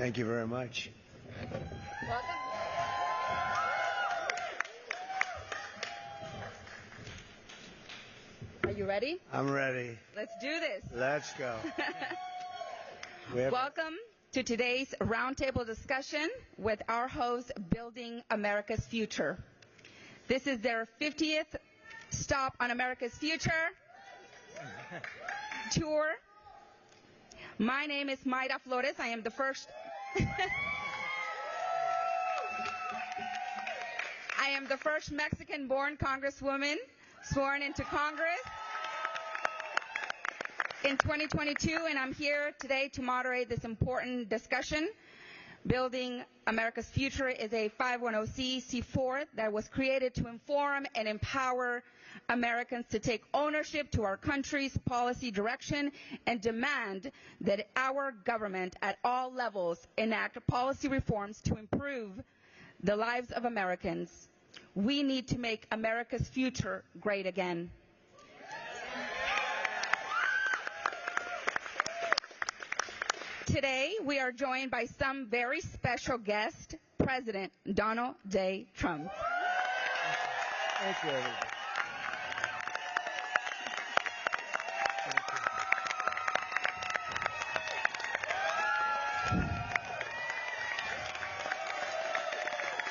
Thank you very much. Welcome. Are you ready? I'm ready. Let's do this. Let's go. Welcome to today's roundtable discussion with our host, Building America's Future. This is their 50th Stop on America's Future tour. My name is Mayra Flores. I am the first Mexican-born congresswoman sworn into Congress in 2022, and I'm here today to moderate this important discussion. Building America's Future is a 510c4 that was created to inform and empower Americans to take ownership to our country's policy direction and demand that our government at all levels enact policy reforms to improve the lives of Americans. We need to make America's future great again. Today, we are joined by some very special guest, President Donald J. Trump. Thank you, everybody.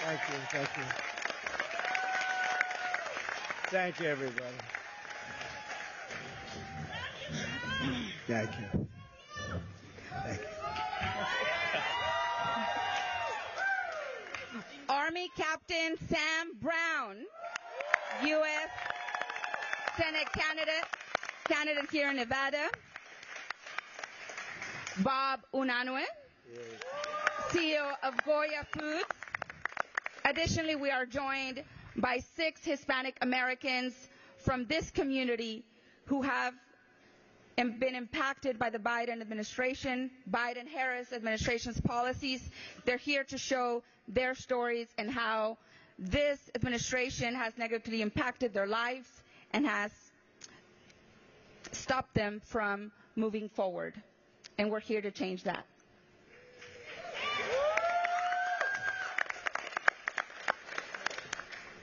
Thank you. Thank you. Thank you, everybody. Thank you. Thank you. Army Captain Sam Brown, U.S. Senate candidate here in Nevada. Bob Unanue, CEO of Goya Foods. Additionally, we are joined by 6 Hispanic Americans from this community who have been impacted by the Biden-Harris administration's policies. They're here to show their stories and how this administration has negatively impacted their lives and has stopped them from moving forward. And we're here to change that.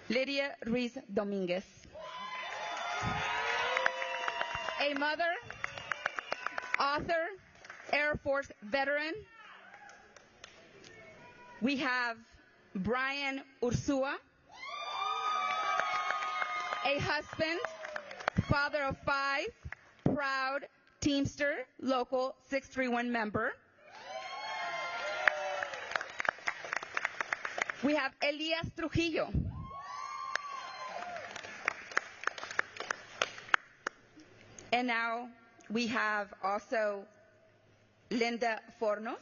Lydia Ruiz Dominguez, a mother, author, Air Force veteran. We have Brian Ursua, a husband, father of 5, proud Teamster, Local 631 member. We have Elias Trujillo, and now we have also Linda Fornos.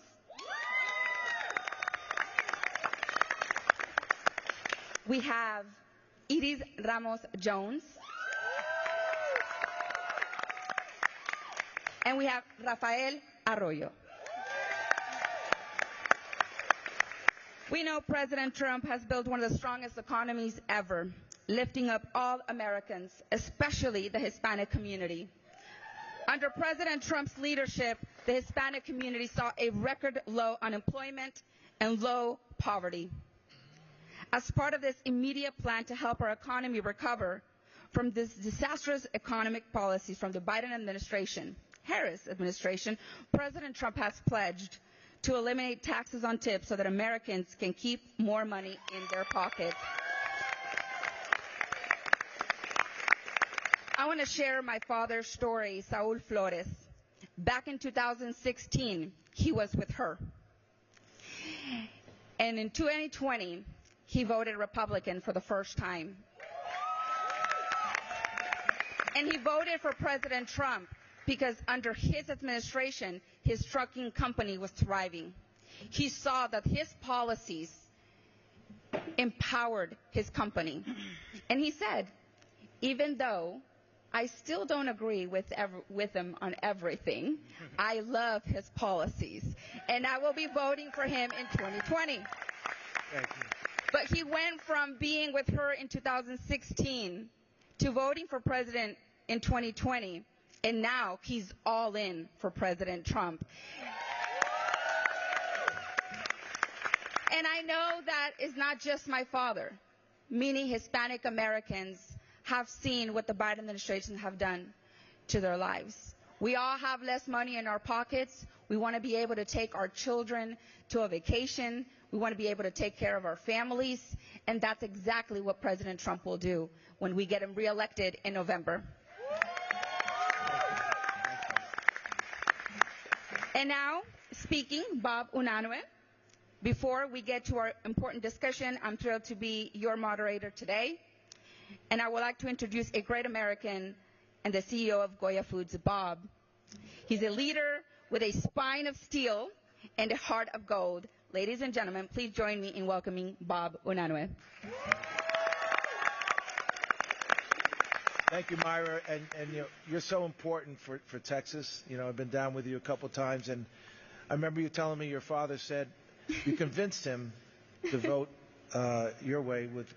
We have Iris Ramos Jones. And we have Rafael Arroyo. We know President Trump has built one of the strongest economies ever, lifting up all Americans, especially the Hispanic community. Under President Trump's leadership, the Hispanic community saw a record low unemployment and low poverty. As part of this immediate plan to help our economy recover from this disastrous economic policies from the Biden administration, Harris administration, President Trump has pledged to eliminate taxes on tips so that Americans can keep more money in their pockets. I want to share my father's story, Saul Flores. Back in 2016, he was with her. And in 2020, he voted Republican for the first time. And he voted for President Trump because under his administration, his trucking company was thriving. He saw that his policies empowered his company. And he said, even though I still don't agree with him on everything, I love his policies. And I will be voting for him in 2020. Thank you. But he went from being with her in 2016 to voting for president in 2020, and now he's all in for President Trump. And I know that is not just my father. Many Hispanic Americans have seen what the Biden administration have done to their lives. We all have less money in our pockets. We want to be able to take our children to a vacation. We want to be able to take care of our families. And that's exactly what President Trump will do when we get him reelected in November. And now, speaking, Bob Unanue. Before we get to our important discussion, I'm thrilled to be your moderator today. And I would like to introduce a great American and the CEO of Goya Foods, Bob. He's a leader with a spine of steel and a heart of gold. Ladies and gentlemen, please join me in welcoming Bob Unanue. Thank you, Myra. And you're so important for Texas. I've been down with you a couple times, and I remember you telling me your father said you convinced him to vote your way with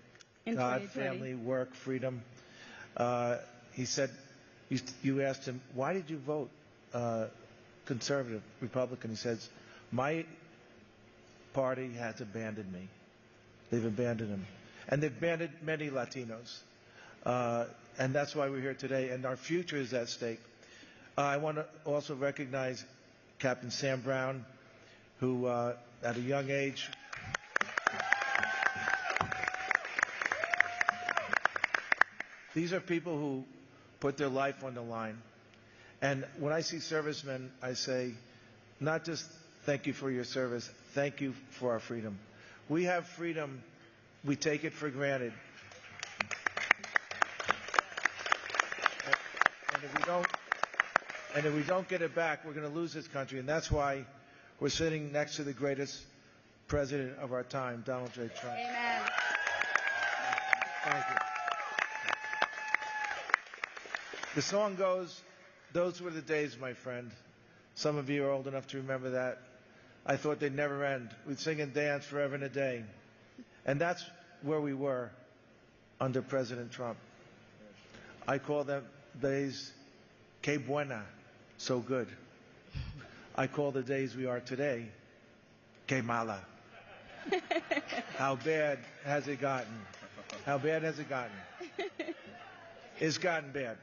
God, family, work, freedom. He said, you asked him, why did you vote conservative, Republican? He says, my party has abandoned me. They've abandoned him. And they've abandoned many Latinos. And that's why we're here today. And our future is at stake. I want to also recognize Captain Sam Brown, who at a young age these are people who put their life on the line. And when I see servicemen, I say, not just thank you for your service, thank you for our freedom. We have freedom. We take it for granted. And if we don't get it back, we're going to lose this country. And that's why we're sitting next to the greatest president of our time, Donald J. Trump. Amen. Thank you. The song goes, those were the days, my friend. Some of you are old enough to remember that. I thought they'd never end. We'd sing and dance forever and a day. And that's where we were under President Trump. I call them days que buena, so good. I call the days we are today, que mala. How bad has it gotten? How bad has it gotten? It's gotten bad.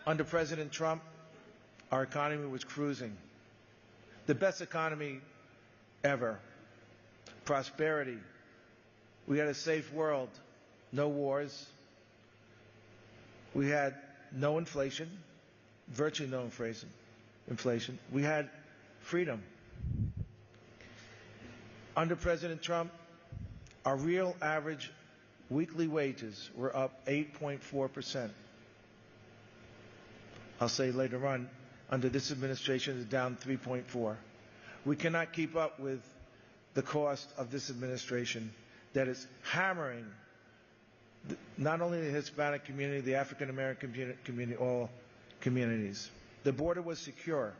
Under President Trump, our economy was cruising. The best economy ever. Prosperity. We had a safe world. No wars. We had no inflation. Virtually no inflation. We had freedom. Under President Trump, our real average weekly wages were up 8.4%. I'll say later on, under this administration, it's down 3.4. We cannot keep up with the cost of this administration that is hammering not only the Hispanic community, the African American community, all communities. The border was secure.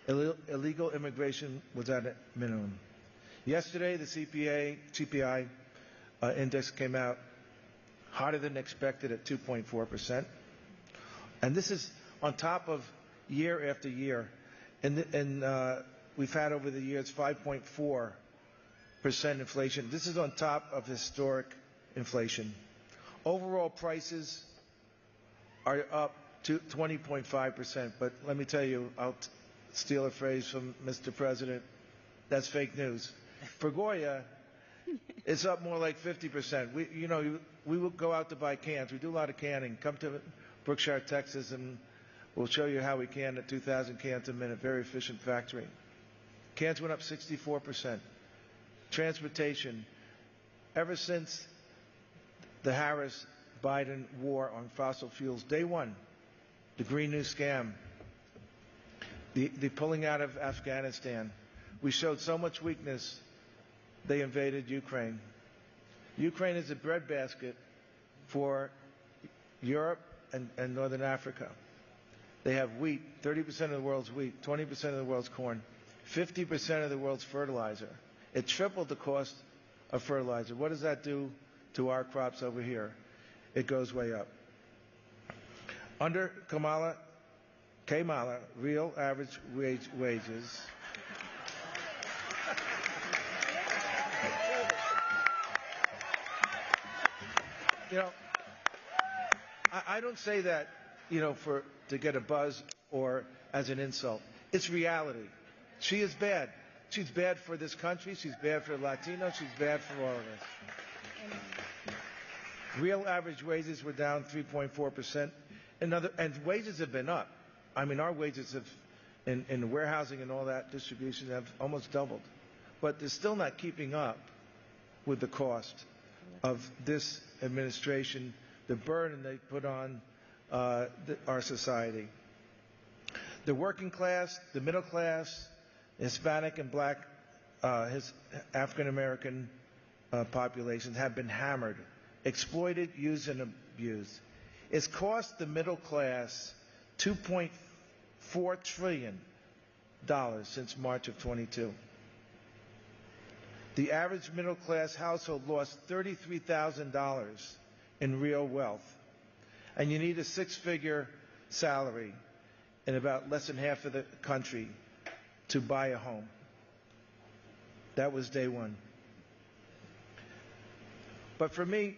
Illegal immigration was at a minimum. Yesterday, the CPI index came out hotter than expected at 2.4%. And this is on top of year after year. And we've had over the years 5.4% inflation. This is on top of historic inflation. Overall prices are up to 20.5%. But let me tell you, I'll steal a phrase from Mr. President, that's fake news. For Goya, it's up more like 50%. We will go out to buy cans. We do a lot of canning. Come to Brookshire, Texas, and we'll show you how we can at 2,000 cans a minute. Very efficient factory. Cans went up 64%. Transportation. Ever since the Harris-Biden war on fossil fuels, day one, the Green New Scam, the pulling out of Afghanistan, we showed so much weakness, they invaded Ukraine. Ukraine is a breadbasket for Europe and Northern Africa. They have wheat, 30% of the world's wheat, 20% of the world's corn, 50% of the world's fertilizer. It tripled the cost of fertilizer. What does that do to our crops over here? It goes way up. Under Kamala, real average wages You know, I don't say that, to get a buzz or as an insult. It's reality. She is bad. She's bad for this country. She's bad for Latinos. She's bad for all of us. Real average wages were down 3.4%. And wages have been up. I mean, our wages have, in warehousing and all that distribution, have almost doubled. But they're still not keeping up with the cost of this administration, the burden they put on our society. The working class, the middle class, Hispanic and black, African American populations have been hammered, exploited, used, and abused. It's cost the middle class $2.4 trillion since March of 22. The average middle class household lost $33,000 in real wealth. And you need a six-figure salary in about less than half of the country to buy a home. That was day one. But for me,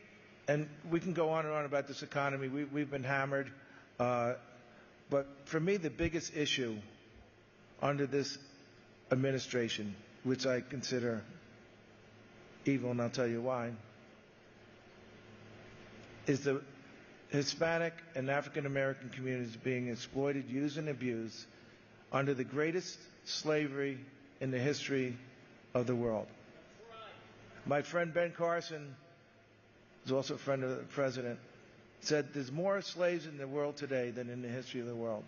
and we can go on and on about this economy, we've been hammered. But for me, the biggest issue under this administration, which I consider evil, and I'll tell you why, is the Hispanic and African American communities being exploited, used, and abused under the greatest slavery in the history of the world. My friend Ben Carson, who's also a friend of the president, said there's more slaves in the world today than in the history of the world.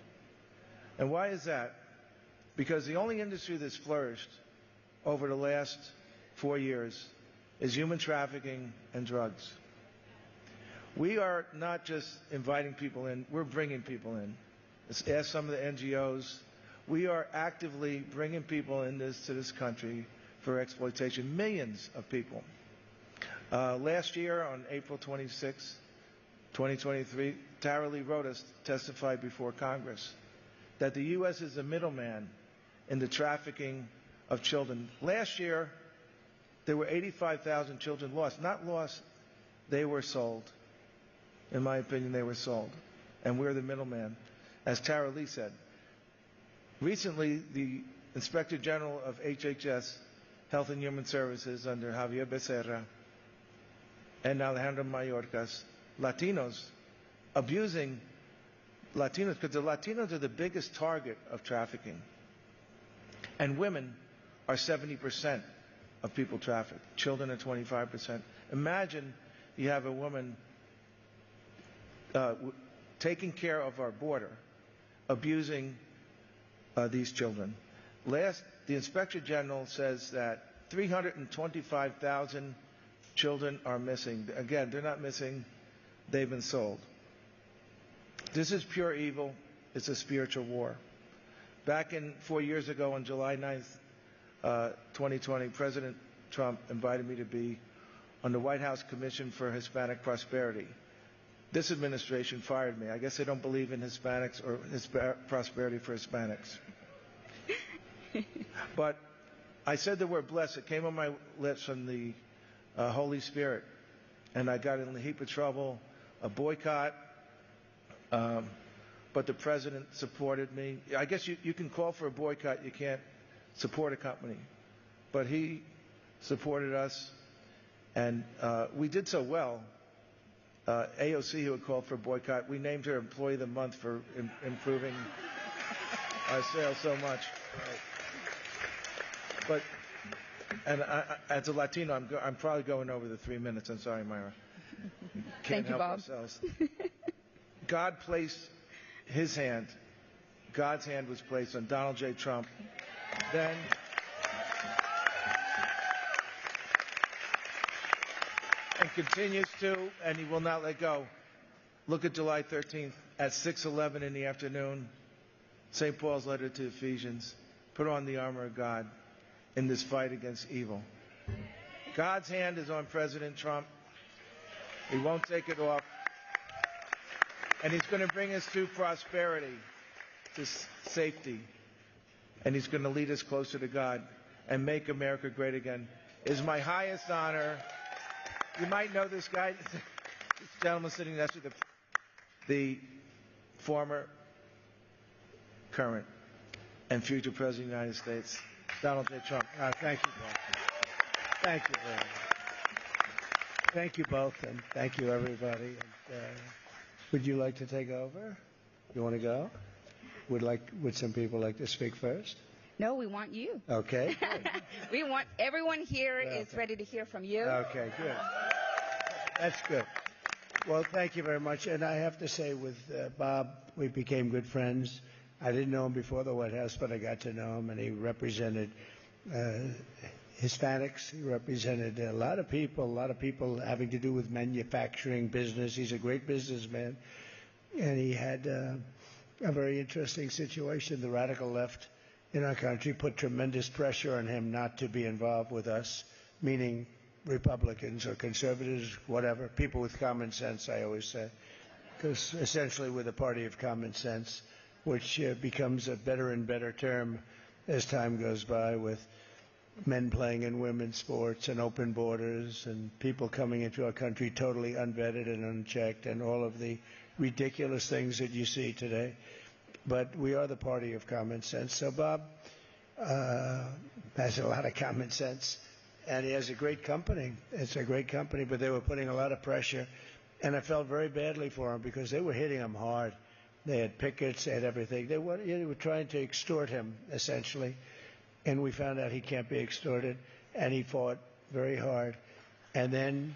And why is that? Because the only industry that's flourished over the last 4 years is human trafficking and drugs. We are not just inviting people in, we're bringing people in. Let's ask some of the NGOs. We are actively bringing people to this country for exploitation, millions of people. Last year, on April 26, 2023, Tara Lee Rodas testified before Congress that the U.S. is a middleman in the trafficking of children. Last year, there were 85,000 children lost. Not lost, they were sold. In my opinion, they were sold. And we're the middleman, as Tara Lee said. Recently, the Inspector General of HHS, Health and Human Services, under Javier Becerra and Alejandro Mayorkas, Latinos, abusing Latinos, because the Latinos are the biggest target of trafficking. And women are 70% of people trafficked. Children are 25%. Imagine you have a woman taking care of our border, abusing these children. The Inspector General says that 325,000 children are missing. Again, they're not missing, they've been sold. This is pure evil. It's a spiritual war. Back 4 years ago, on July 9th, 2020, President Trump invited me to be on the White House Commission for Hispanic Prosperity. This administration fired me. I guess they don't believe in Hispanics or prosperity for Hispanics. But I said the word blessed. It came on my lips from the Holy Spirit. And I got in a heap of trouble, a boycott. But the president supported me. I guess you can call for a boycott. You can't support a company. But he supported us. And we did so well. AOC, who had called for a boycott, we named her Employee of the Month for improving our sales so much. But, and as a Latino, I'm probably going over the 3 minutes. I'm sorry, Myra. Can't Thank you, help Bob. ourselves. God placed his hand. God's hand was placed on Donald J. Trump. Then, and continues to, and he will not let go. Look at July 13th at 6:11 in the afternoon. St. Paul's letter to Ephesians. Put on the armor of God in this fight against evil. God's hand is on President Trump. He won't take it off. And he's going to bring us to prosperity, to safety. And he's going to lead us closer to God and make America great again. It is my highest honor. You might know this guy. gentleman sitting next to the former, current, and future President of the United States, Donald J. Trump. Thank you both. Thank you very much. Thank you both, and thank you, everybody. And, would you like to take over? You want to go? Would some people like to speak first? No, we want you. Okay. We want everyone here is ready to hear from you. Okay, good. That's good. Well, thank you very much. And I have to say, with Bob, we became good friends. I didn't know him before the White House, but I got to know him, and he represented Hispanics. He represented a lot of people having to do with manufacturing, business. He's a great businessman, and he had a very interesting situation. The radical left in our country put tremendous pressure on him not to be involved with us, meaning Republicans or conservatives, whatever, people with common sense, I always say, because essentially we're the party of common sense, which becomes a better and better term as time goes by, with men playing in women's sports and open borders and people coming into our country totally unvetted and unchecked and all of the ridiculous things that you see today. But we are the party of common sense. So Bob has a lot of common sense, and he has a great company. It's a great company, but they were putting a lot of pressure, and I felt very badly for him because they were hitting him hard. They had pickets, they had everything. They were trying to extort him, essentially, and we found out he can't be extorted, and he fought very hard. And then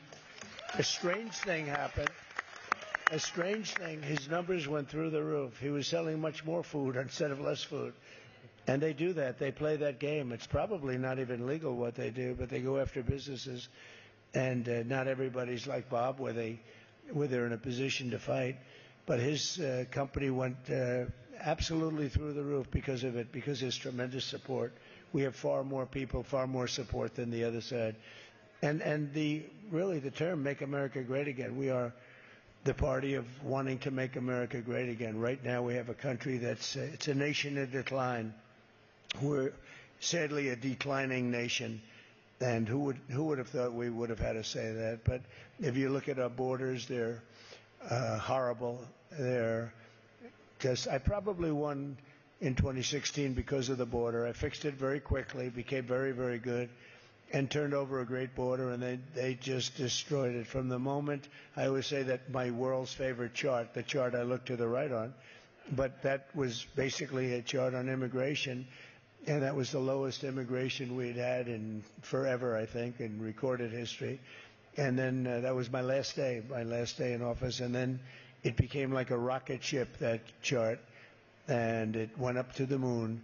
a strange thing happened. A strange thing, his numbers went through the roof. He was selling much more food instead of less food. And they do that. They play that game. It's probably not even legal what they do, but they go after businesses. And not everybody's like Bob, where they're in a position to fight. But his company went absolutely through the roof because of it, because there's tremendous support. We have far more people, far more support than the other side. And the term "Make America Great Again," we are the party of wanting to make America great again. Right now we have a country it's a nation in decline. We're sadly a declining nation, and who would have thought we would have had to say that? But if you look at our borders, they're horrible. I probably won in 2016 because of the border. I fixed it very quickly, became very, very good, and turned over a great border, and they just destroyed it. From the moment, I always say that my world's favorite chart, the chart I look to the right on, but that was basically a chart on immigration, and that was the lowest immigration we'd had in forever, I think, in recorded history. And then that was my last day in office, and then it became like a rocket ship, that chart, and it went up to the moon.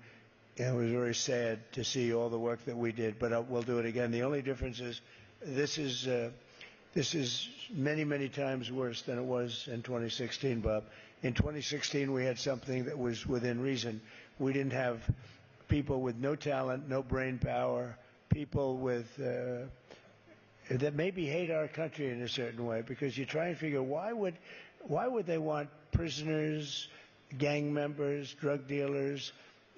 And it was very sad to see all the work that we did, but we'll do it again. The only difference is this is many, many times worse than it was in 2016, Bob. In 2016, we had something that was within reason. We didn't have people with no talent, no brain power, people with that maybe hate our country in a certain way, because you try and figure why would they want prisoners, gang members, drug dealers?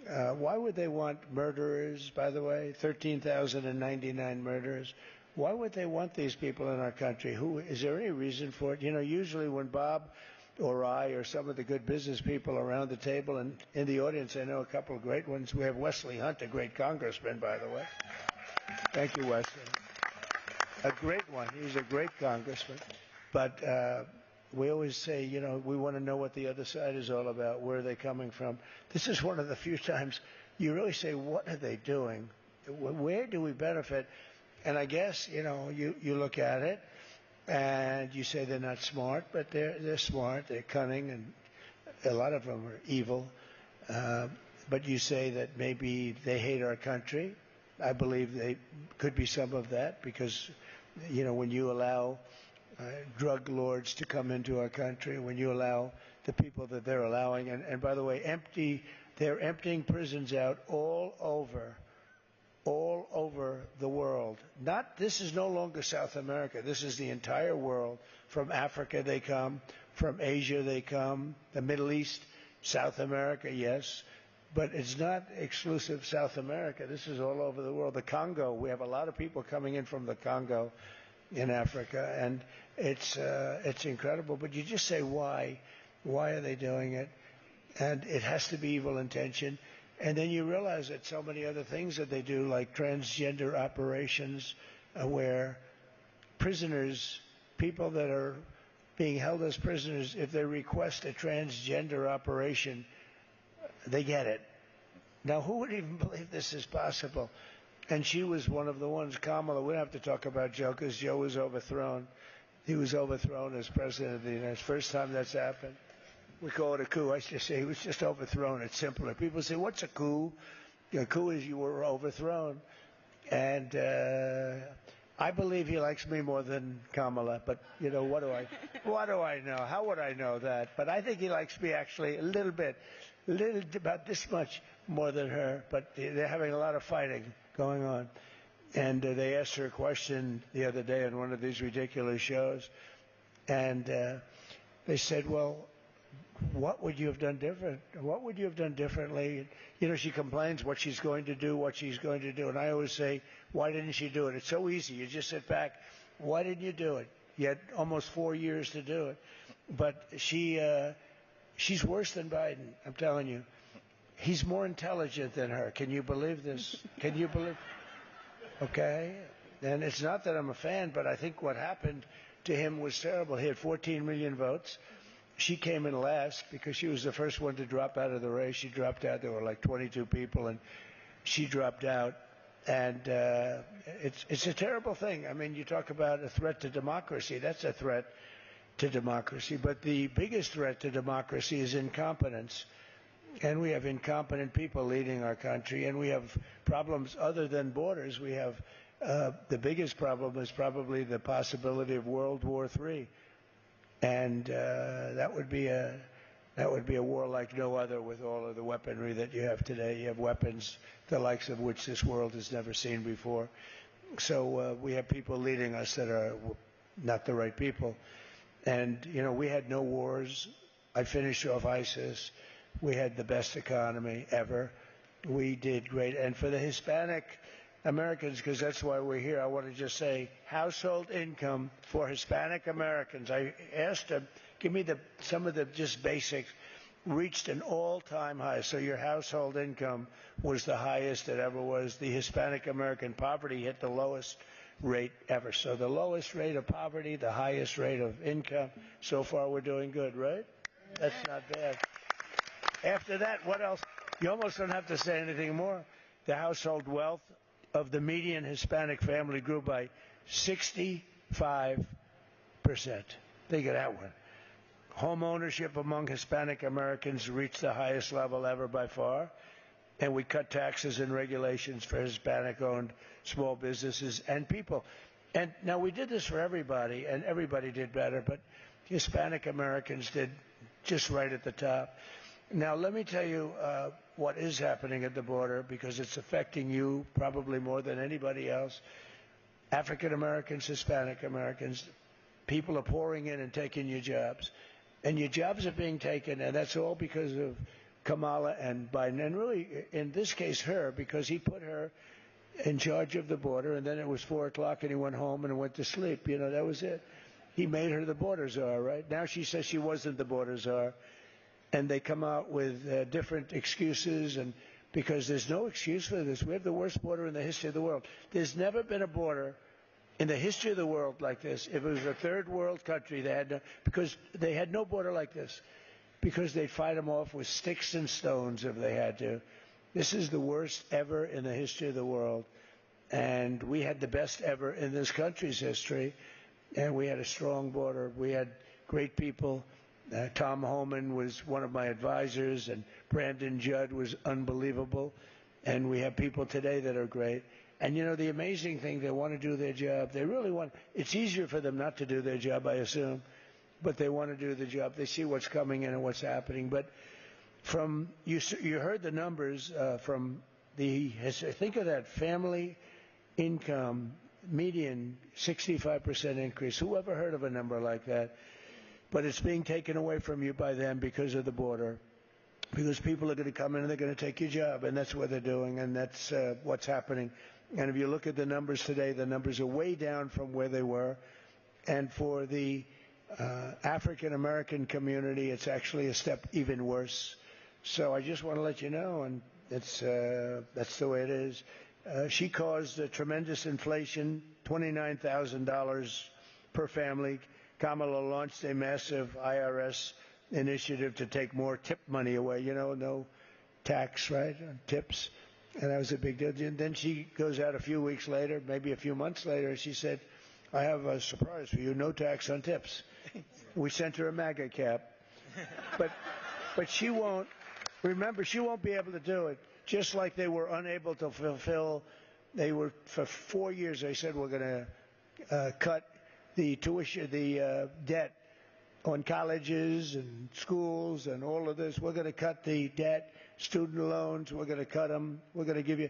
Why would they want murderers, by the way, 13,099 murderers? Why would they want these people in our country? Is there any reason for it? You know, usually when Bob or I or some of the good business people around the table, and in the audience I know a couple of great ones. We have Wesley Hunt, a great congressman, by the way. Thank you, Wesley. A great one. He's a great congressman. But we always say, you know, we want to know what the other side is all about. Where are they coming from? This is one of the few times you really say, what are they doing? Where do we benefit? And I guess, you know, you look at it and you say they're not smart, but they're smart, they're cunning, and a lot of them are evil. But you say that maybe they hate our country. I believe they could be some of that, because, you know, when you allow drug lords to come into our country, when you allow the people that they're allowing, and by the way, they're emptying prisons out all over the world. This is no longer South America. This is the entire world. From Africa they come, from Asia they come, the Middle East, South America, yes, but it's not exclusive South America. This is all over the world. The Congo, we have a lot of people coming in from the Congo. in Africa, and it's incredible. But you just say why? Why are they doing it? And it has to be evil intention. And then you realize that so many other things that they do, like transgender operations, where prisoners, people that are being held as prisoners, if they request a transgender operation, they get it. Now, who would even believe this is possible? And she was one of the ones, Kamala. We don't have to talk about Joe because Joe was overthrown. He was overthrown as president of the United States. First time that's happened. We call it a coup. I just say he was just overthrown. It's simpler. People say, what's a coup? A coup is you were overthrown. And I believe he likes me more than Kamala. But, you know, what do I know? How would I know that? But I think he likes me actually a little bit, about this much more than her. But they're having a lot of fighting going on. And they asked her a question the other day on one of these ridiculous shows. And they said, well, what would you have done different? What would you have done differently? You know, she complains what she's going to do, what she's going to do. And I always say, why didn't she do it? It's so easy. You just sit back. Why didn't you do it? You had almost 4 years to do it. But she's worse than Biden, I'm telling you. He's more intelligent than her. Can you believe this? Can you believe? Okay? And it's not that I'm a fan, but I think what happened to him was terrible. He had 14 million votes. She came in last because she was the first one to drop out of the race. She dropped out. There were like 22 people, and she dropped out. And it's a terrible thing. I mean, you talk about a threat to democracy. That's a threat to democracy. But the biggest threat to democracy is incompetence. And we have incompetent people leading our country, and we have problems other than borders. We have the biggest problem is probably the possibility of World War III. And that would be a war like no other with all of the weaponry that you have today. You have weapons the likes of which this world has never seen before. So we have people leading us that are not the right people. And, you know, we had no wars. I finished off ISIS. We had the best economy ever. We did great. And for the Hispanic Americans, because that's why we're here, I want to just say household income for Hispanic Americans. I asked them, give me some of the just basics, reached an all-time high. So your household income was the highest it ever was. The Hispanic American poverty hit the lowest rate ever. So the lowest rate of poverty, the highest rate of income. So far we're doing good, right? That's not bad. After that, what else? You almost don't have to say anything more. The household wealth of the median Hispanic family grew by 65%. Think of that one. Home ownership among Hispanic Americans reached the highest level ever by far. And we cut taxes and regulations for Hispanic-owned small businesses and people. And now we did this for everybody, and everybody did better, but Hispanic Americans did just right at the top. Now, let me tell you what is happening at the border, because it's affecting you probably more than anybody else. African Americans, Hispanic Americans, people are pouring in and taking your jobs. And your jobs are being taken, and that's all because of Kamala and Biden. And really, in this case, her, because he put her in charge of the border, and then it was 4 o'clock and he went home and went to sleep. You know, that was it. He made her the border czar, right? Now she says she wasn't the border czar. And they come out with different excuses, and because there's no excuse for this. We have the worst border in the history of the world. There's never been a border in the history of the world like this. If it was a third world country, because they had no border like this, because they'd fight them off with sticks and stones if they had to. This is the worst ever in the history of the world. And we had the best ever in this country's history, and we had a strong border. We had great people. Tom Homan was one of my advisors, and Brandon Judd was unbelievable. And we have people today that are great. And, you know, the amazing thing, they want to do their job. They really want. It's easier for them not to do their job, I assume, but they want to do the job. They see what's coming in and what's happening. But from you heard the numbers from think of that family income median 65% increase. Who ever heard of a number like that? But it's being taken away from you by them because of the border, because people are going to come in and they're going to take your job, and that's what they're doing, and that's what's happening. And if you look at the numbers today, the numbers are way down from where they were. And for the African American community, it's actually a step even worse. So I just want to let you know, and that's the way it is. She caused a tremendous inflation, $29,000 per family. Kamala launched a massive IRS initiative to take more tip money away. You know, no tax, right, on tips. And that was a big deal. And then she goes out a few weeks later, maybe a few months later, and she said, I have a surprise for you, no tax on tips. We sent her a MAGA cap. But she won't, remember, she won't be able to do it. Just like they were unable to fulfill, for 4 years, they said, we're going to cut the tuition, the debt on colleges and schools and all of this. We're going to cut the debt, student loans, we're going to cut them, we're going to give you.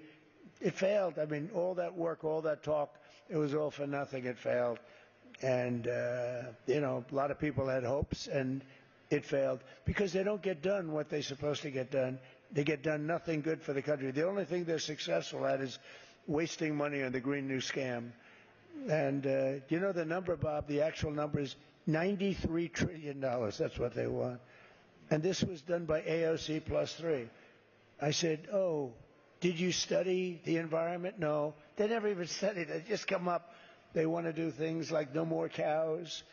It failed. I mean, all that work, all that talk, it was all for nothing. It failed. And, you know, a lot of people had hopes, and it failed because they don't get done what they're supposed to get done. They get done nothing good for the country. The only thing they're successful at is wasting money on the Green New Scam. And you know the number, Bob, the actual number is $93 trillion. That's what they want. And this was done by AOC plus 3. I said, oh, did you study the environment? No. They never even studied it. They just come up. They want to do things like no more cows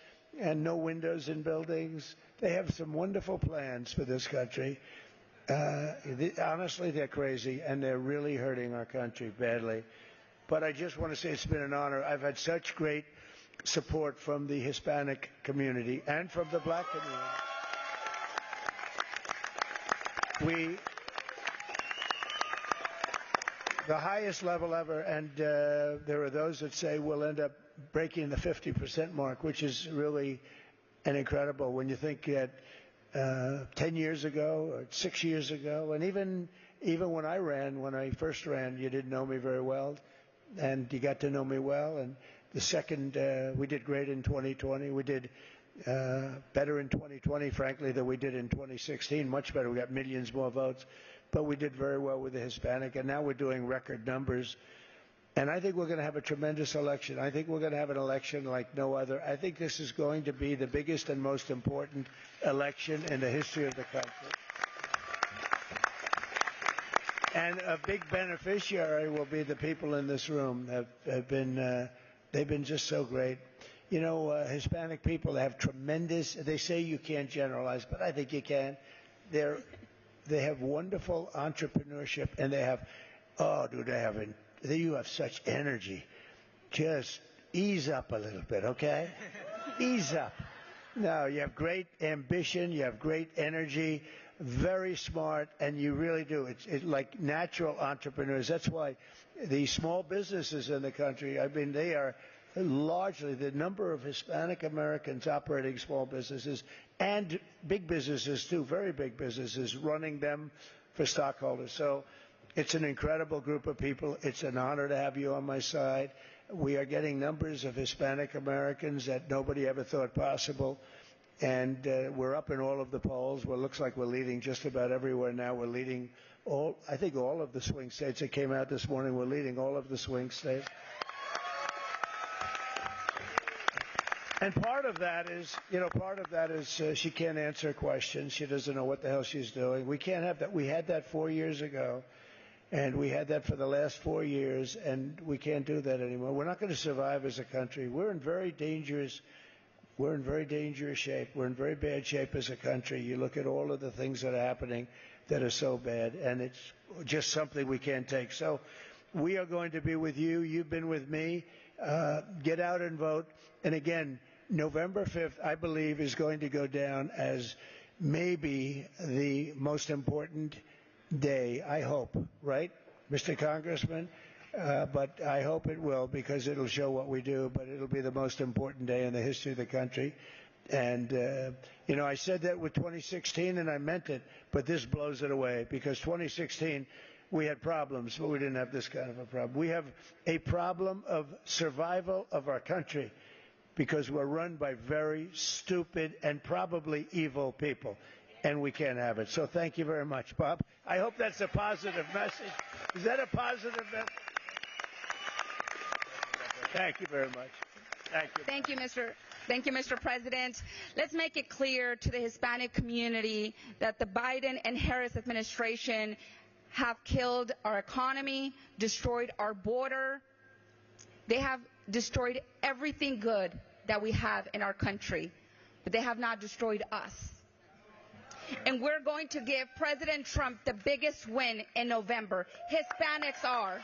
and no windows in buildings. They have some wonderful plans for this country. Honestly, they're crazy, and they're really hurting our country badly. But I just want to say it's been an honor. I've had such great support from the Hispanic community and from the black community. The highest level ever, and there are those that say we'll end up breaking the 50% mark, which is really an incredible when you think that 10 years ago or 6 years ago, and even when I first ran, you didn't know me very well, and you got to know me well. And the second, we did great in 2020. We did better in 2020, frankly, than we did in 2016. Much better. We got millions more votes. But we did very well with the Hispanic, and now we're doing record numbers. And I think we're going to have a tremendous election. I think we're going to have an election like no other. I think this is going to be the biggest and most important election in the history of the country. And a big beneficiary will be the people in this room. They've been just so great. You know, Hispanic people have tremendous, they say you can't generalize, but I think you can. They have wonderful entrepreneurship, and they have, you have such energy. Just ease up a little bit, okay? Ease up. No, you have great ambition, you have great energy, very smart, and you really do. It's like natural entrepreneurs. That's why the small businesses in the country, I mean, they are largely the number of Hispanic Americans operating small businesses and big businesses too, very big businesses, running them for stockholders. So it's an incredible group of people. It's an honor to have you on my side. We are getting numbers of Hispanic Americans that nobody ever thought possible. And we're up in all of the polls. Well, it looks like we're leading just about everywhere now. We're leading I think all of the swing states that came out this morning. We're leading all of the swing states. And part of that is, she can't answer questions. She doesn't know what the hell she's doing. We can't have that. We had that 4 years ago, and we had that for the last 4 years, and we can't do that anymore. We're not going to survive as a country. We're in very dangerous shape. We're in very bad shape as a country. You look at all of the things that are happening that are so bad, and it's just something we can't take. So we are going to be with you. You've been with me. Get out and vote. And again, November 5th, I believe, is going to go down as maybe the most important day, I hope, right, Mr. Congressman? But I hope it will, because it'll show what we do, but it'll be the most important day in the history of the country. And, I said that with 2016, and I meant it, but this blows it away, because 2016, we had problems, but we didn't have this kind of a problem. We have a problem of survival of our country because we're run by very stupid and probably evil people, and we can't have it. So thank you very much, Bob. I hope that's a positive message. Is that a positive message? Thank you very much. Thank you. Thank you, Mr. President. Let's make it clear to the Hispanic community that the Biden and Harris administration have killed our economy, destroyed our border. They have destroyed everything good that we have in our country, but they have not destroyed us. And we're going to give President Trump the biggest win in November. Hispanics are.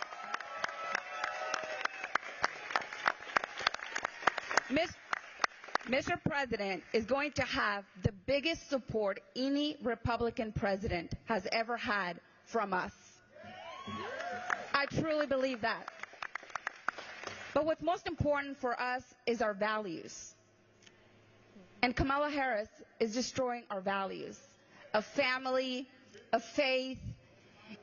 Mr. President is going to have the biggest support any Republican president has ever had from us. I truly believe that. But what's most important for us is our values. And Kamala Harris is destroying our values of family, of faith.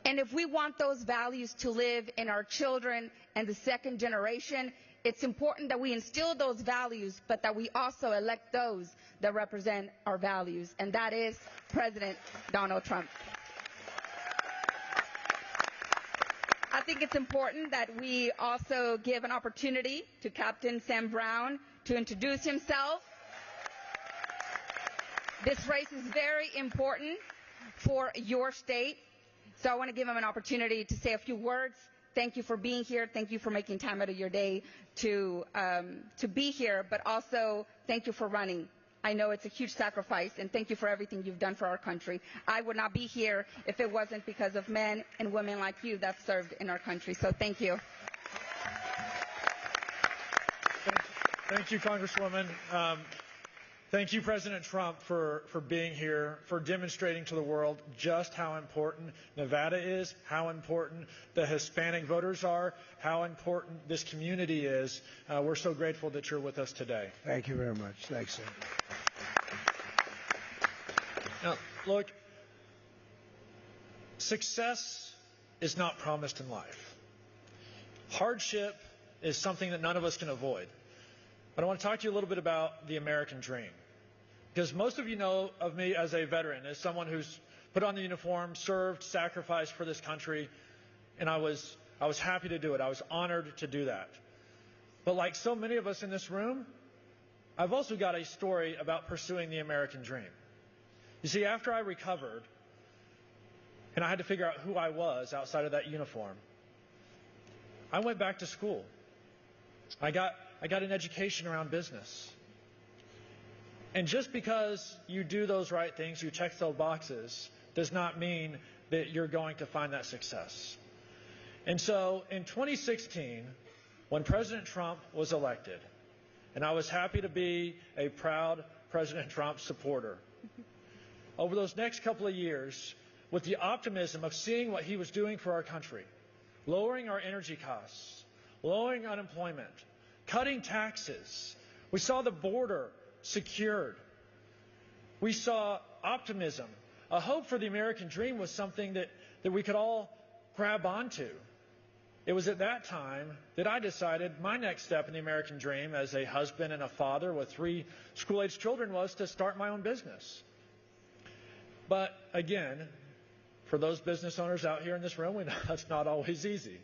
And if we want those values to live in our children and the second generation, it's important that we instill those values, but that we also elect those that represent our values. And that is President Donald Trump. I think it's important that we also give an opportunity to Captain Sam Brown to introduce himself. This race is very important for your state, so I want to give him an opportunity to say a few words. Thank you for being here. Thank you for making time out of your day to be here, but also thank you for running. I know it's a huge sacrifice, and thank you for everything you've done for our country. I would not be here if it wasn't because of men and women like you that served in our country. So thank you. Thank you, Congresswoman. Thank you, President Trump, for being here, for demonstrating to the world just how important Nevada is, how important the Hispanic voters are, how important this community is. We're so grateful that you're with us today. Thank you very much. Thanks, sir. Now, look, success is not promised in life. Hardship is something that none of us can avoid. But I want to talk to you a little bit about the American dream. Because most of you know of me as a veteran, as someone who's put on the uniform, served, sacrificed for this country, and I was happy to do it. I was honored to do that. But like so many of us in this room, I've also got a story about pursuing the American dream. You see, after I recovered, and I had to figure out who I was outside of that uniform, I went back to school. I got an education around business. And just because you do those right things, you check those boxes, does not mean that you're going to find that success. And so in 2016, when President Trump was elected, and I was happy to be a proud President Trump supporter, over those next couple of years, with the optimism of seeing what he was doing for our country, lowering our energy costs, lowering unemployment, cutting taxes, we saw the border secured. We saw optimism. A hope for the American dream was something that we could all grab onto. It was at that time that I decided my next step in the American dream as a husband and a father with 3 school-aged children was to start my own business. But again, for those business owners out here in this room, we know that's not always easy.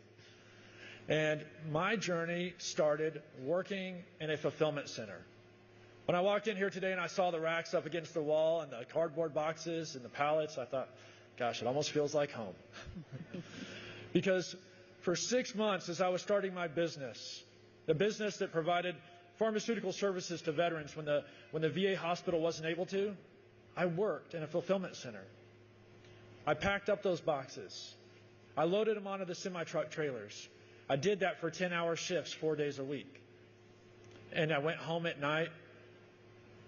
And my journey started working in a fulfillment center. When I walked in here today and I saw the racks up against the wall and the cardboard boxes and the pallets, I thought, gosh, it almost feels like home. Because for 6 months as I was starting my business, the business that provided pharmaceutical services to veterans when the VA hospital wasn't able to, I worked in a fulfillment center. I packed up those boxes. I loaded them onto the semi-truck trailers. I did that for 10-hour shifts 4 days a week. And I went home at night,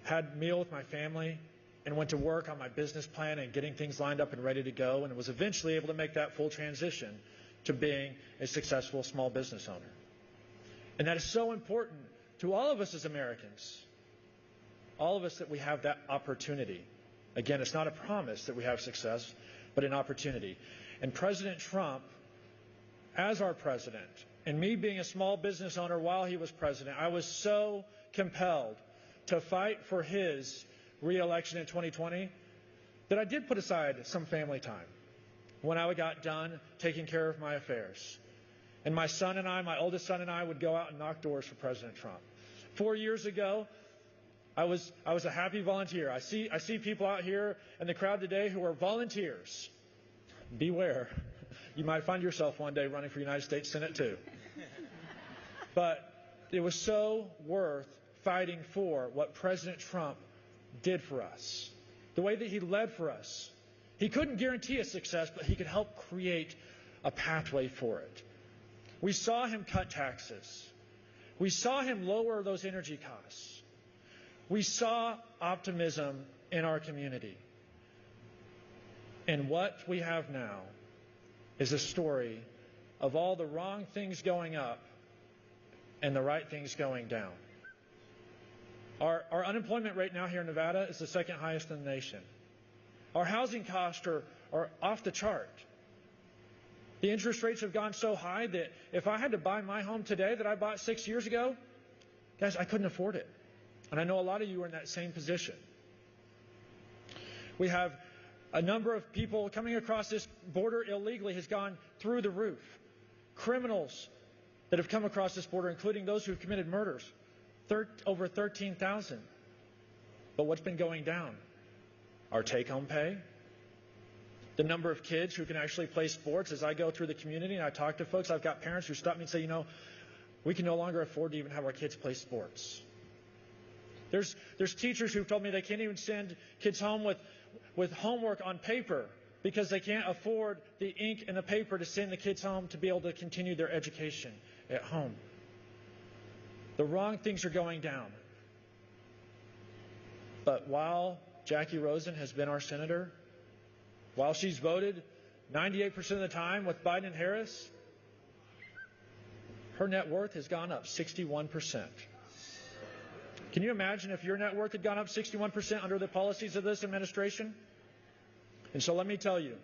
had a meal with my family, and went to work on my business plan and getting things lined up and ready to go, and was eventually able to make that full transition to being a successful small business owner. And that is so important to all of us as Americans, all of us, that we have that opportunity. Again, it's not a promise that we have success, but an opportunity. And President Trump, as our president, and me being a small business owner while he was president, I was so compelled to fight for his re-election in 2020 that I did put aside some family time when I got done taking care of my affairs. And my son and I, my oldest son and I, would go out and knock doors for President Trump. 4 years ago, I was a happy volunteer. I see people out here in the crowd today who are volunteers. Beware. You might find yourself one day running for United States Senate too. But it was so worth fighting for what President Trump did for us, the way that he led for us. He couldn't guarantee a success, but he could help create a pathway for it. We saw him cut taxes. We saw him lower those energy costs. We saw optimism in our community. And what we have now is a story of all the wrong things going up and the right things going down. Our unemployment rate now here in Nevada is the second highest in the nation. Our housing costs are off the chart. The interest rates have gone so high that if I had to buy my home today that I bought 6 years ago, guys, I couldn't afford it. And I know a lot of you are in that same position. We have a number of people coming across this border illegally has gone through the roof. Criminals that have come across this border, including those who have committed murders, over 13,000. But what's been going down? Our take-home pay, the number of kids who can actually play sports. As I go through the community and I talk to folks, I've got parents who stop me and say, you know, we can no longer afford to even have our kids play sports. There's teachers who've told me they can't even send kids home with homework on paper because they can't afford the ink and the paper to send the kids home to be able to continue their education at home. The wrong things are going down. But while Jackie Rosen has been our senator, while she's voted 98% of the time with Biden and Harris, her net worth has gone up 61%. Can you imagine if your net worth had gone up 61% under the policies of this administration? And so let me tell you,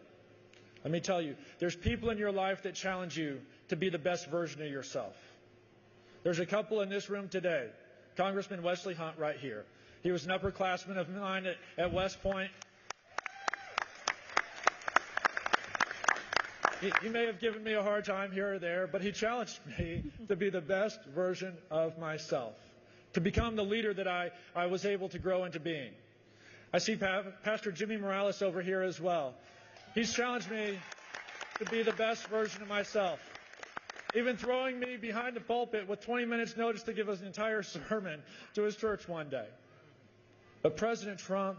there's people in your life that challenge you to be the best version of yourself. There's a couple in this room today. Congressman Wesley Hunt right here. He was an upperclassman of mine at West Point. He may have given me a hard time here or there, but he challenged me to be the best version of myself, to become the leader that I was able to grow into being. I see Pastor Jimmy Morales over here as well. He's challenged me to be the best version of myself, even throwing me behind the pulpit with 20 minutes notice to give us an entire sermon to his church one day. But President Trump,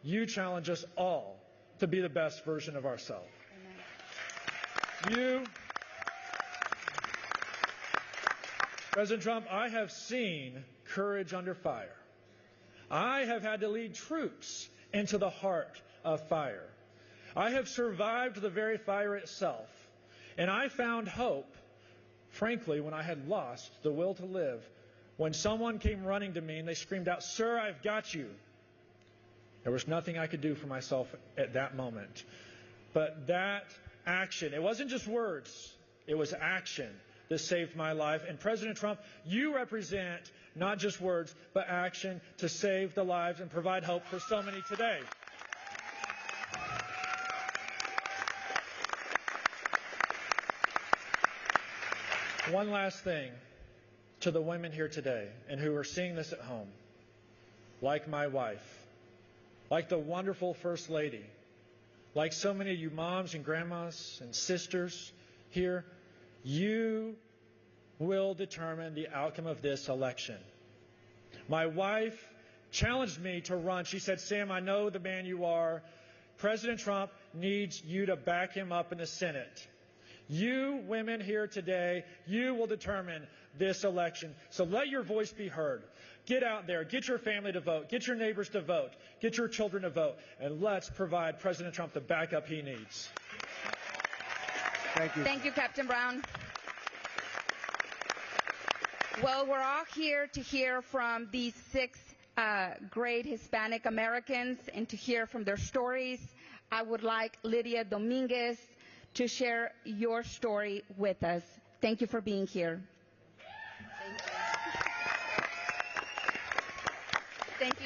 you challenge us all to be the best version of ourselves. President Trump, I have seen courage under fire. I have had to lead troops into the heart of fire. I have survived the very fire itself. And I found hope, frankly, when I had lost the will to live. When someone came running to me and they screamed out, "Sir, I've got you." There was nothing I could do for myself at that moment. But that action, it wasn't just words, it was action that saved my life. And President Trump, you represent not just words, but action to save the lives and provide hope for so many today. One last thing to the women here today and who are seeing this at home, like my wife, like the wonderful First Lady, like so many of you moms and grandmas and sisters here, you will determine the outcome of this election. My wife challenged me to run. She said, "Sam, I know the man you are. President Trump needs you to back him up in the Senate." You women here today, you will determine this election. So let your voice be heard. Get out there. Get your family to vote. Get your neighbors to vote. Get your children to vote. And let's provide President Trump the backup he needs. Thank you. Thank you, Captain Brown. Well, we're all here to hear from these 6 great Hispanic Americans and to hear from their stories. I would like Lydia Dominguez to share your story with us. Thank you for being here. Thank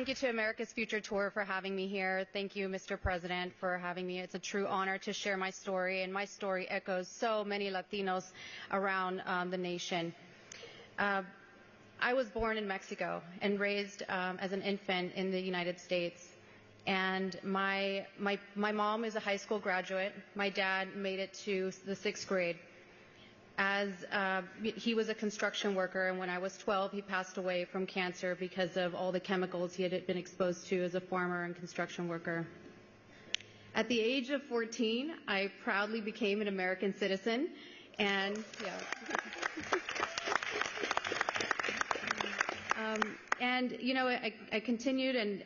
you to America's Future Tour for having me here. Thank you, Mr. President, for having me. It's a true honor to share my story, and my story echoes so many Latinos around the nation. I was born in Mexico and raised as an infant in the United States. And my mom is a high school graduate. My dad made it to the 6th grade. As he was a construction worker, and when I was 12, he passed away from cancer because of all the chemicals he had been exposed to as a farmer and construction worker. At the age of 14, I proudly became an American citizen, and I continued, and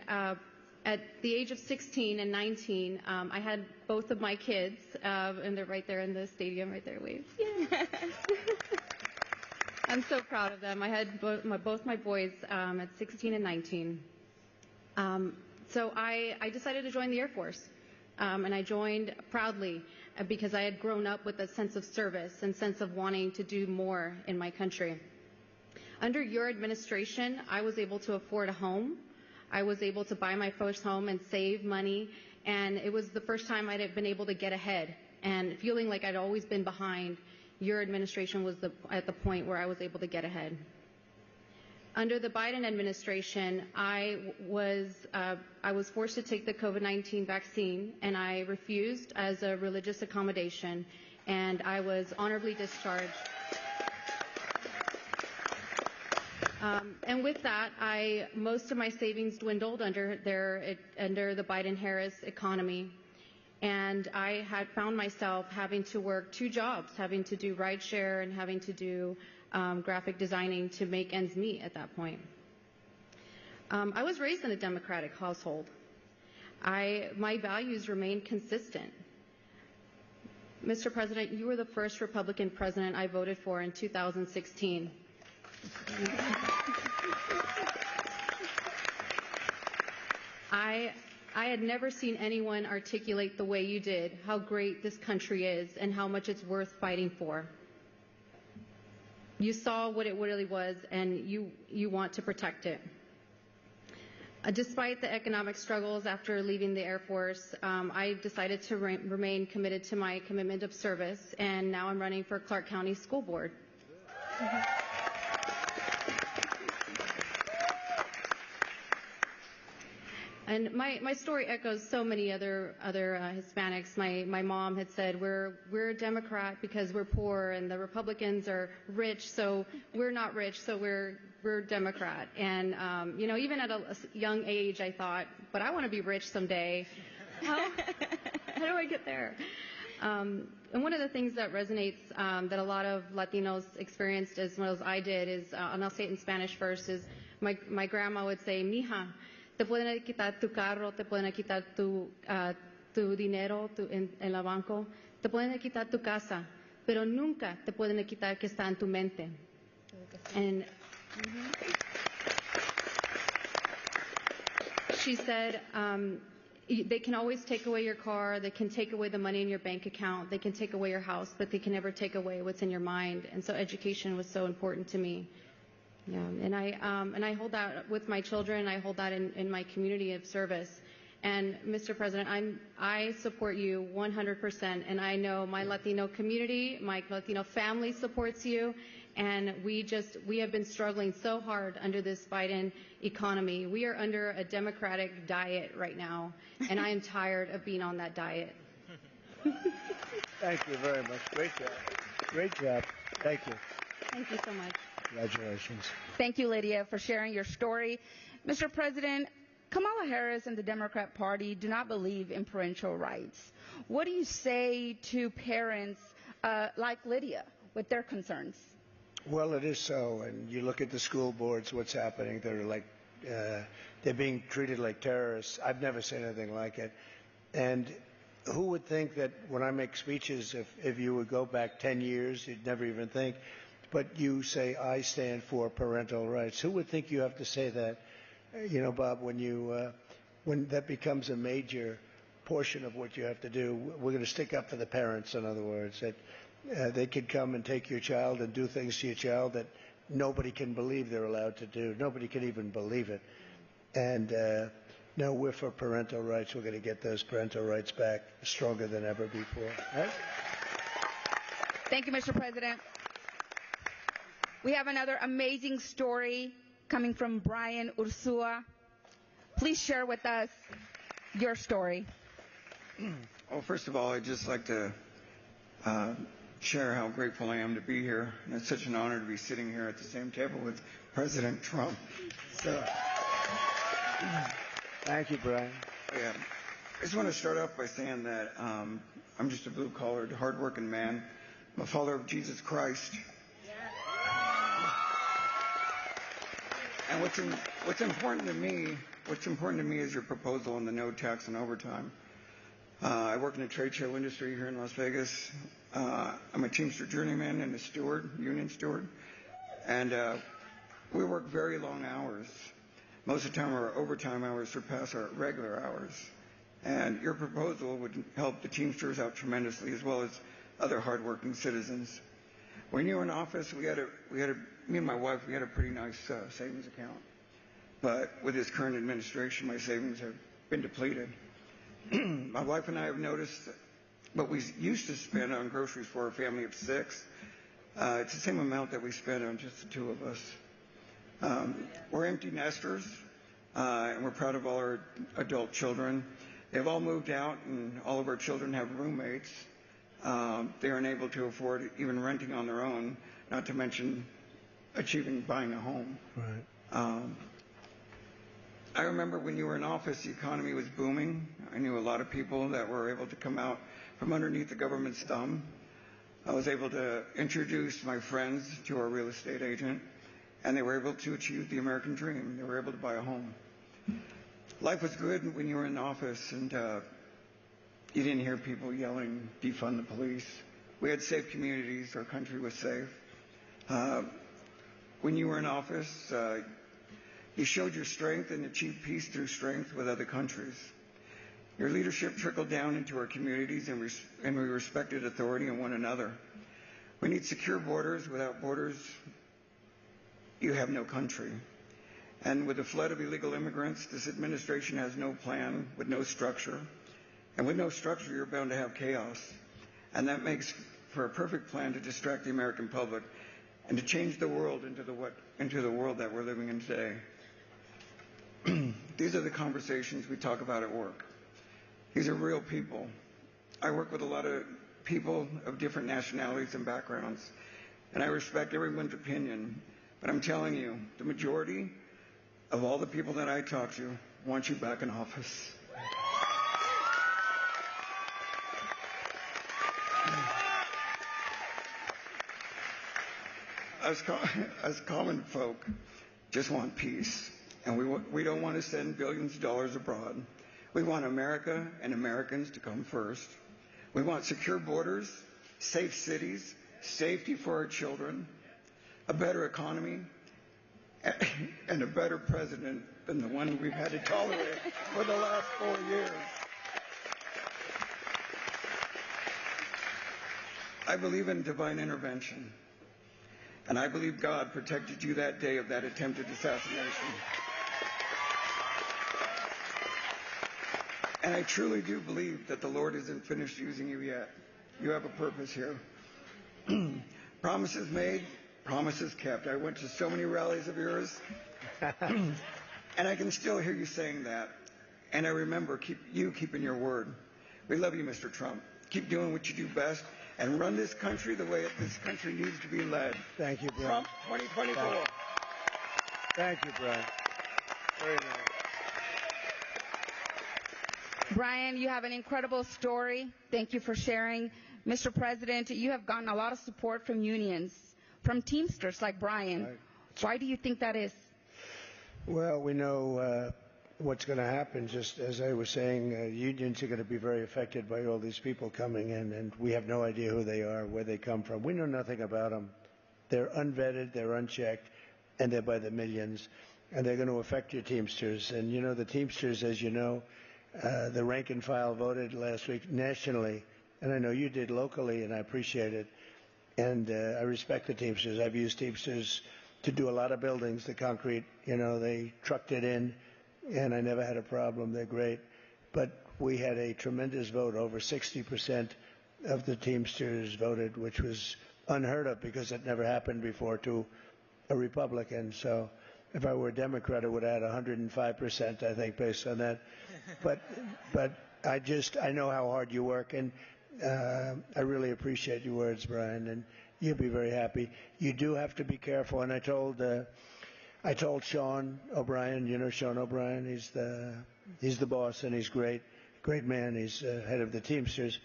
at the age of 16 and 19, I had both of my kids, and they're right there in the stadium, right there, wave. Yeah. I'm so proud of them. I had both my boys at 16 and 19. So I decided to join the Air Force, and I joined proudly because I had grown up with a sense of service and sense of wanting to do more in my country. Under your administration, I was able to afford a home. I was able to buy my first home and save money, and it was the first time I'd been able to get ahead. And feeling like I'd always been behind, your administration was at the point where I was able to get ahead. Under the Biden administration, I was forced to take the COVID-19 vaccine, and I refused as a religious accommodation, and I was honorably discharged. And with that, most of my savings dwindled under the Biden-Harris economy, and I had found myself having to work 2 jobs, having to do rideshare and having to do graphic designing to make ends meet at that point. I was raised in a Democratic household. My values remained consistent. Mr. President, you were the first Republican president I voted for in 2016. I had never seen anyone articulate the way you did how great this country is and how much it's worth fighting for. You saw what it really was, and you want to protect it. Despite the economic struggles after leaving the Air Force, I decided to remain committed to my commitment of service, and now I'm running for Clark County School Board. And my story echoes so many other Hispanics. My mom had said we're a Democrat because we're poor, and the Republicans are rich, so we're not rich, so we're Democrat. And even at a young age, I thought, but I want to be rich someday. How do I get there? And one of the things that resonates that a lot of Latinos experienced as well as I did is, and I'll say it in Spanish first, is my grandma would say, "Mija, te pueden quitar tu carro, te pueden quitar tu dinero en la banco, te pueden quitar tu casa, pero nunca te pueden quitar que está en tu mente." And she said, they can always take away your car, they can take away the money in your bank account, they can take away your house, but they can never take away what's in your mind. And so education was so important to me. Yeah, and I hold that with my children. I hold that in my community of service. And Mr. President, I support you 100%, and I know my Latino community, my Latino family supports you, and we have been struggling so hard under this Biden economy. We are under a Democratic diet right now, and I am tired of being on that diet. Thank you very much. Great job. Great job. Thank you. Thank you so much. Congratulations. Thank you, Lydia, for sharing your story. Mr. President, Kamala Harris and the Democrat Party do not believe in parental rights. What do you say to parents like Lydia with their concerns? Well, it is so. And you look at the school boards, what's happening. They're being treated like terrorists. I've never seen anything like it. And who would think that when I make speeches, if you would go back 10 years, you'd never even think. But you say, I stand for parental rights. Who would think you have to say that? Bob, when that becomes a major portion of what you have to do, we're going to stick up for the parents, in other words, that they could come and take your child and do things to your child that nobody can believe they're allowed to do. Nobody can even believe it. And no, we're for parental rights. We're going to get those parental rights back stronger than ever before. Right? Thank you, Mr. President. We have another amazing story coming from Brian Ursua. Please share with us your story. Well, first of all, I'd just like to share how grateful I am to be here. And it's such an honor to be sitting here at the same table with President Trump. So, thank you, Brian. Yeah, I just want to start off by saying that I'm just a blue-collared, hard-working man. I'm a follower of Jesus Christ. And what's important to me is your proposal on the no tax on overtime. I work in the trade show industry here in Las Vegas. I'm a Teamster journeyman and a steward, union steward. And we work very long hours. Most of the time our overtime hours surpass our regular hours. And your proposal would help the Teamsters out tremendously, as well as other hardworking citizens. When you were in office, me and my wife, we had a pretty nice savings account. But with this current administration, my savings have been depleted. My wife and I have noticed that what we used to spend on groceries for a family of 6, it's the same amount that we spend on just the 2 of us. We're empty nesters, and we're proud of all our adult children. They've all moved out, and all of our children have roommates. They aren't able to afford even renting on their own, not to mention buying a home. Right. I remember when you were in office, the economy was booming. I knew a lot of people that were able to come out from underneath the government's thumb. I was able to introduce my friends to our real estate agent, and they were able to achieve the American dream. They were able to buy a home. Life was good when you were in office, and you didn't hear people yelling, defund the police. We had safe communities. Our country was safe. When you were in office, you showed your strength and achieved peace through strength with other countries. Your leadership trickled down into our communities, and we respected authority in one another. We need secure borders. Without borders, you have no country. And with the flood of illegal immigrants, this administration has no plan with no structure. And with no structure, you're bound to have chaos. And that makes for a perfect plan to distract the American public and to change the world into the world that we're living in today. These are the conversations we talk about at work. These are real people. I work with a lot of people of different nationalities and backgrounds, and I respect everyone's opinion. But I'm telling you, the majority of all the people that I talk to want you back in office. Us common folk just want peace, and we don't want to send billions of dollars abroad. We want America and Americans to come first. We want secure borders, safe cities, safety for our children, a better economy, and a better president than the one we've had to tolerate for the last 4 years. I believe in divine intervention. And I believe God protected you that day of that attempted assassination. And I truly do believe that the Lord isn't finished using you yet. You have a purpose here. Promises made, promises kept. I went to so many rallies of yours, and I can still hear you saying that. And I remember keeping your word. We love you, Mr. Trump. Keep doing what you do best, and run this country the way this country needs to be led. Thank you, Brian. Trump 2024. Thank you, Brian. Very nice. Brian, you have an incredible story. Thank you for sharing. Mr. President, you have gotten a lot of support from unions, from Teamsters like Brian. Right. Why do you think that is? Well, we know what's going to happen. Just as I was saying, unions are going to be very affected by all these people coming in, and we have no idea who they are, where they come from. We know nothing about them. They're unvetted, they're unchecked, and they're by the millions, and they're going to affect your Teamsters. And, you know, the Teamsters, as you know, the rank and file voted last week nationally, and I know you did locally, and I appreciate it. And I respect the Teamsters. I've used Teamsters to do a lot of buildings. The concrete, they trucked it in, and I never had a problem. They're great. But we had a tremendous vote. Over 60% of the Teamsters voted, which was unheard of because it never happened before to a Republican. So if I were a Democrat, it would add 105%, I think, based on that. But I know how hard you work, and I really appreciate your words, Brian, and you'll be very happy. You do have to be careful, and I told Sean O'Brien, Sean O'Brien, he's the boss, and he's great man. He's head of the Teamsters.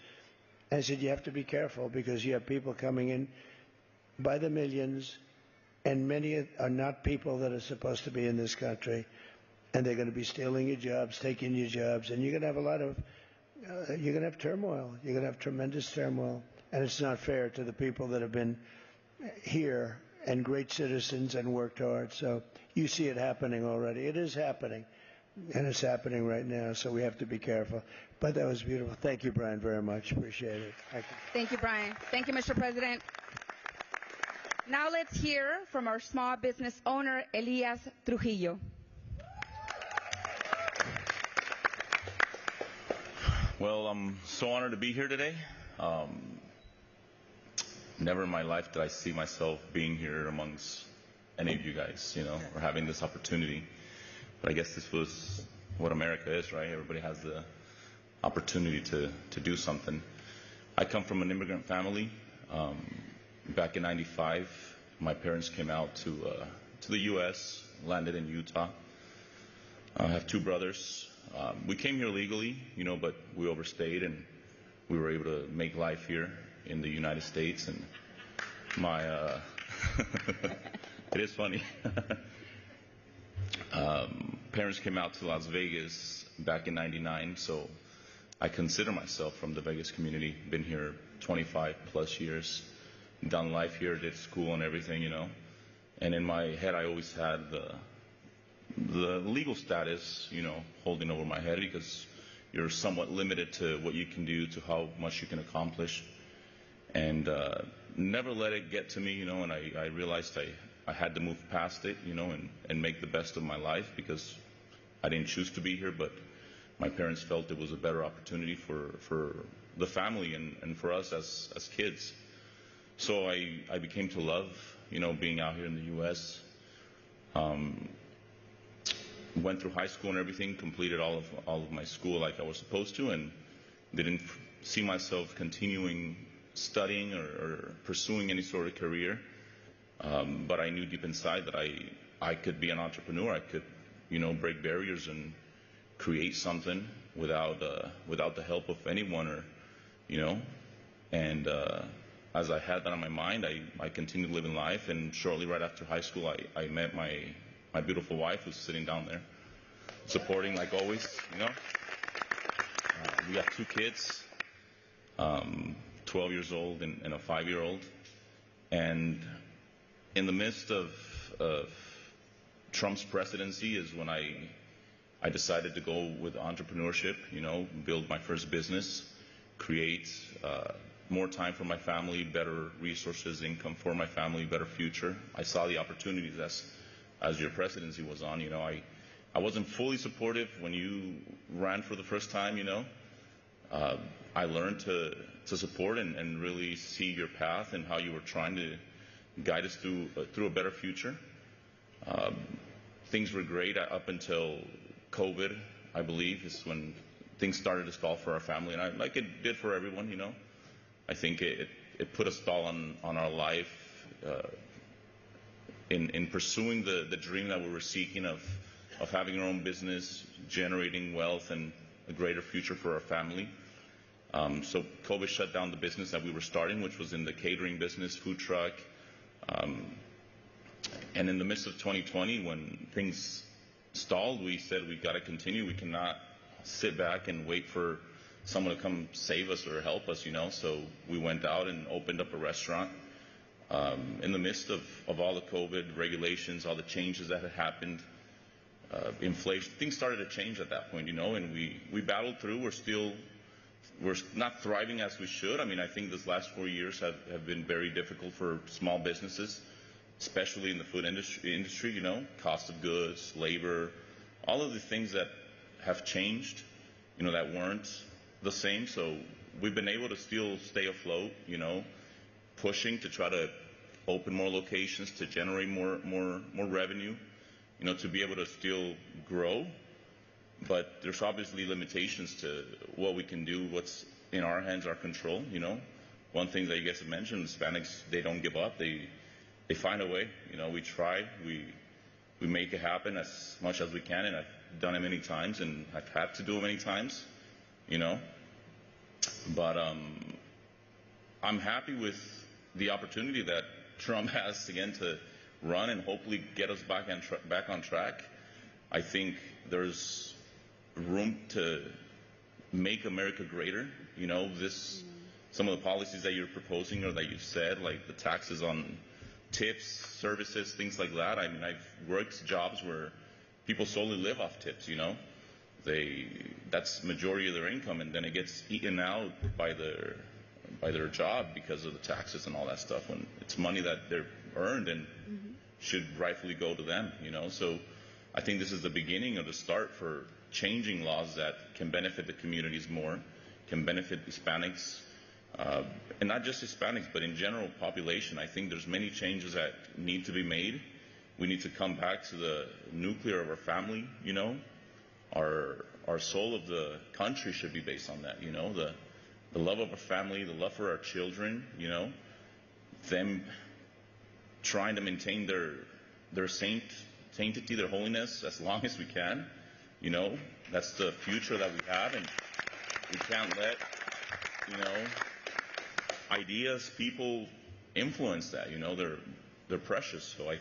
I said, you have to be careful because you have people coming in by the millions, and many are not people that are supposed to be in this country, and they're going to be stealing your jobs, taking your jobs, and you're going to have a lot of, you're going to have turmoil. You're going to have tremendous turmoil, and it's not fair to the people that have been here and great citizens and worked hard. So you see it happening already. It is happening, and it's happening right now, so we have to be careful. But that was beautiful. Thank you, Brian, very much. Appreciate it. Thank you. Thank you, Brian. Thank you, Mr. President. Now let's hear from our small business owner, Elias Trujillo. Well, I'm so honored to be here today. Never in my life did I see myself being here amongst any of you guys, or having this opportunity. But I guess this was what America is, right? Everybody has the opportunity to do something. I come from an immigrant family. Back in '95, my parents came out to the U.S., landed in Utah. I have two brothers. We came here legally, but we overstayed, and we were able to make life here in the United States. And my it is funny. Parents came out to Las Vegas back in '99, so I consider myself from the Vegas community. Been here 25 plus years, done life here, did school and everything, And in my head, I always had the legal status, holding over my head, because you're somewhat limited to what you can do, to how much you can accomplish. And never let it get to me, and I realized I had to move past it, and make the best of my life, because I didn't choose to be here, but my parents felt it was a better opportunity for the family and for us as kids. So I became to love, being out here in the U.S. Went through high school and everything, completed all of my school like I was supposed to, and didn't see myself continuing studying or pursuing any sort of career. But I knew deep inside that I could be an entrepreneur. I could, break barriers and create something without the help of anyone, or, And as I had that on my mind, I continued living life. And shortly right after high school, I met my beautiful wife, who's sitting down there, supporting like always. We have two kids, 12 years old and a 5-year-old. And in the midst of Trump's presidency is when I decided to go with entrepreneurship, build my first business, create more time for my family, better resources, income for my family, better future. I saw the opportunities as your presidency was on. I wasn't fully supportive when you ran for the first time. I learned to support and really see your path and how you were trying to guide us through a better future. Things were great up until COVID, I believe, is when things started to stall for our family, and like it did for everyone. I think it put a stall on our life in pursuing the dream that we were seeking of having our own business, generating wealth and a greater future for our family. So COVID shut down the business that we were starting, which was in the catering business, food truck. And in the midst of 2020, when things stalled, we said we got to continue. We cannot sit back and wait for someone to come save us or help us, So we went out and opened up a restaurant. In the midst of all the COVID regulations, all the changes that had happened, inflation, things started to change at that point, and we battled through. We're not thriving as we should. I think this last 4 years have been very difficult for small businesses. especially in the food industry, cost of goods, labor, all of the things that have changed, that weren't the same. So we've been able to still stay afloat, pushing to try to open more locations, to generate more revenue, to be able to still grow. But there's obviously limitations to what we can do, what's in our hands, our control, One thing that you guys have mentioned, Hispanics, they don't give up. They find a way. We try. We make it happen as much as we can, and I've done it many times, and I've had to do it many times, But I'm happy with the opportunity that Trump has again to run and hopefully get us back on track. I think there's room to make America greater. Some of the policies that you're proposing or that you've said, like the taxes on tips, services, things like that. I mean, I've worked jobs where people solely live off tips, that's majority of their income, and then it gets eaten out by their job because of the taxes and all that stuff, when it's money that they're earned and should rightfully go to them, So I think this is the beginning of the start for changing laws that can benefit the communities more, can benefit Hispanics, and not just Hispanics, but in general population. I think there's many changes that need to be made. We need to come back to the nuclear of our family, Our soul of the country should be based on that, the love of our family, the love for our children, them trying to maintain their sanctity, their holiness as long as we can, That's the future that we have, and we can't let, ideas, people influence that, they're precious. So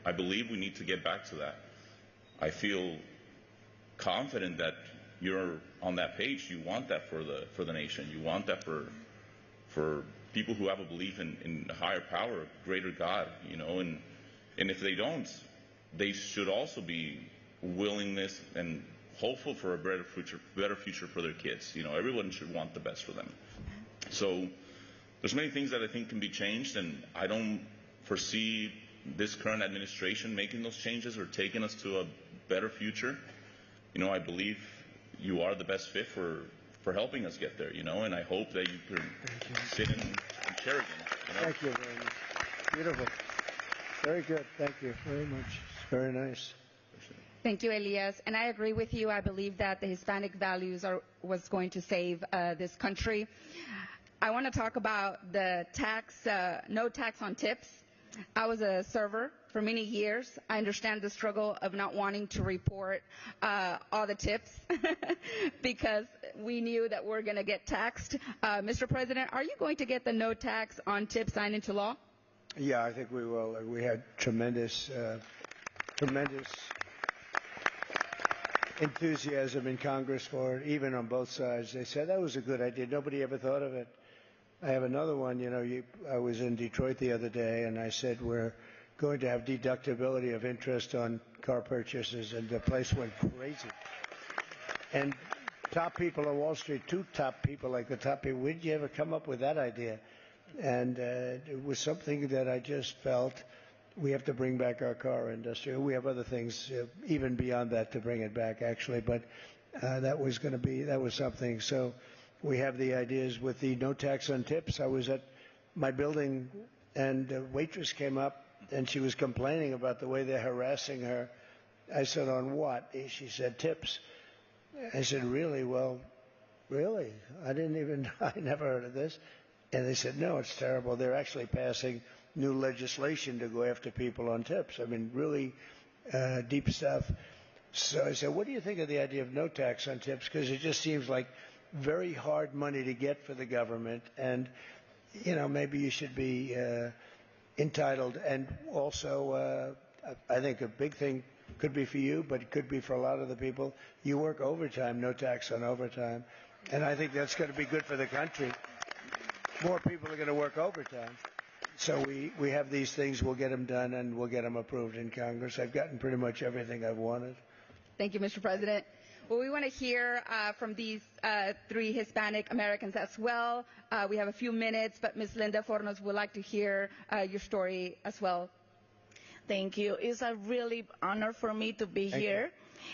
I believe we need to get back to that. I feel confident that you're on that page. You want that for the nation. You want that for people who have a belief in a higher power, a greater God, and if they don't, they should also be willingness and hopeful for a better future for their kids. Everyone should want the best for them. So there's many things that I think can be changed, and I don't foresee this current administration making those changes or taking us to a better future. I believe you are the best fit for helping us get there, and I hope that you can sit in and chair again. Thank you very much. Beautiful. Very good. Thank you very much. It's very nice. Thank you, Elias. And I agree with you. I believe that the Hispanic values was going to save this country. I want to talk about the no tax on tips. I was a server for many years. I understand the struggle of not wanting to report all the tips because we knew that we're going to get taxed. Mr. President, are you going to get the no tax on tips signed into law? Yeah, I think we will. We had tremendous enthusiasm in Congress for it, even on both sides. They said that was a good idea. Nobody ever thought of it. I have another one. I was in Detroit the other day, and I said we're going to have deductibility of interest on car purchases, and the place went crazy. And top people on Wall Street, two top people, like the top people, when did you ever come up with that idea? And it was something that I just felt we have to bring back our car industry. We have other things even beyond that to bring it back, actually, but that was something. So we have the ideas with the no tax on tips. I was at my building, and a waitress came up, and she was complaining about the way they're harassing her. I said, on what? She said, tips. I said, really? Well, really? I never heard of this. And they said, no, it's terrible. They're actually passing new legislation to go after people on tips. I mean, really deep stuff. So I said, what do you think of the idea of no tax on tips? Because it just seems like very hard money to get for the government. And, maybe you should be entitled. And also, I think a big thing could be for you, but it could be for a lot of the people. You work overtime, no tax on overtime. And I think that's going to be good for the country. More people are going to work overtime. So we have these things. We'll get them done, and we'll get them approved in Congress. I've gotten pretty much everything I've wanted. Thank you, Mr. President. Well, we want to hear from these three Hispanic Americans as well. We have a few minutes, but Ms. Linda Fornos would like to hear your story as well. thank you. It's a really honor for me to be here.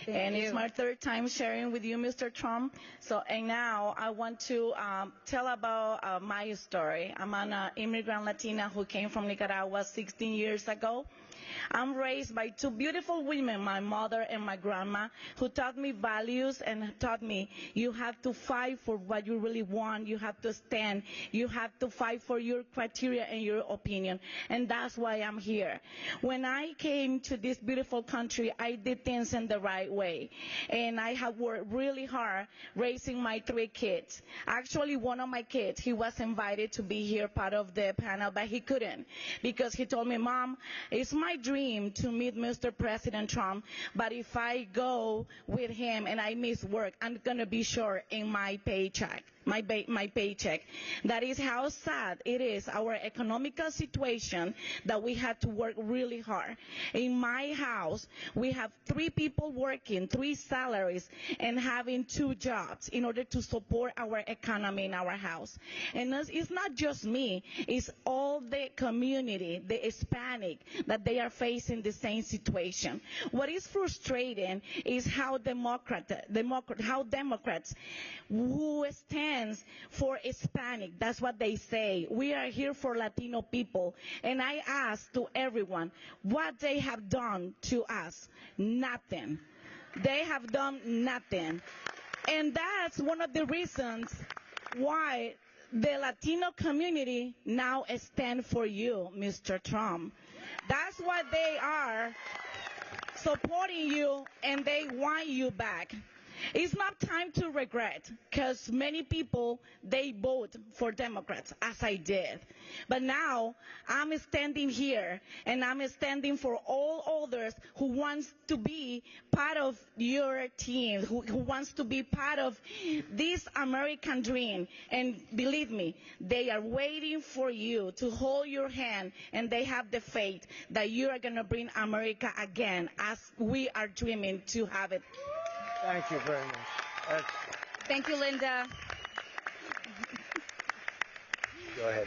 And it's my third time sharing with you, Mr. Trump. And now I want to tell about my story. I'm an immigrant Latina who came from Nicaragua 16 years ago. I'm raised by two beautiful women, my mother and my grandma, who taught me values and taught me you have to fight for what you really want. You have to stand. You have to fight for your criteria and your opinion. And that's why I'm here. When I came to this beautiful country, I did things in the right way. And I have worked really hard raising my three kids. Actually, one of my kids, he was invited to be here part of the panel, but he couldn't because he told me, Mom, it's my dream to meet Mr. President Trump, but if I go with him and I miss work, I'm going to be short in my paycheck. My paycheck. That is how sad it is, our economical situation, that we had to work really hard. In my house, we have 3 people working, 3 salaries, and having 2 jobs in order to support our economy in our house. And it's not just me, it's all the community, the Hispanic, that they are facing the same situation. What is frustrating is how Democrats who stands for Hispanic, that's what they say. We are here for Latino people. And I ask to everyone what they have done to us. Nothing. They have done nothing. And that's one of the reasons why the Latino community now stands for you, Mr. Trump. That's why they are supporting you and they want you back. It's not time to regret, because many people, they vote for Democrats, as I did. But now, I'm standing here, and I'm standing for all others who wants to be part of your team, who wants to be part of this American dream. And believe me, they are waiting for you to hold your hand, and they have the faith that you are going to bring America again, as we are dreaming to have it. Thank you very much. Thank you, Linda. Go ahead,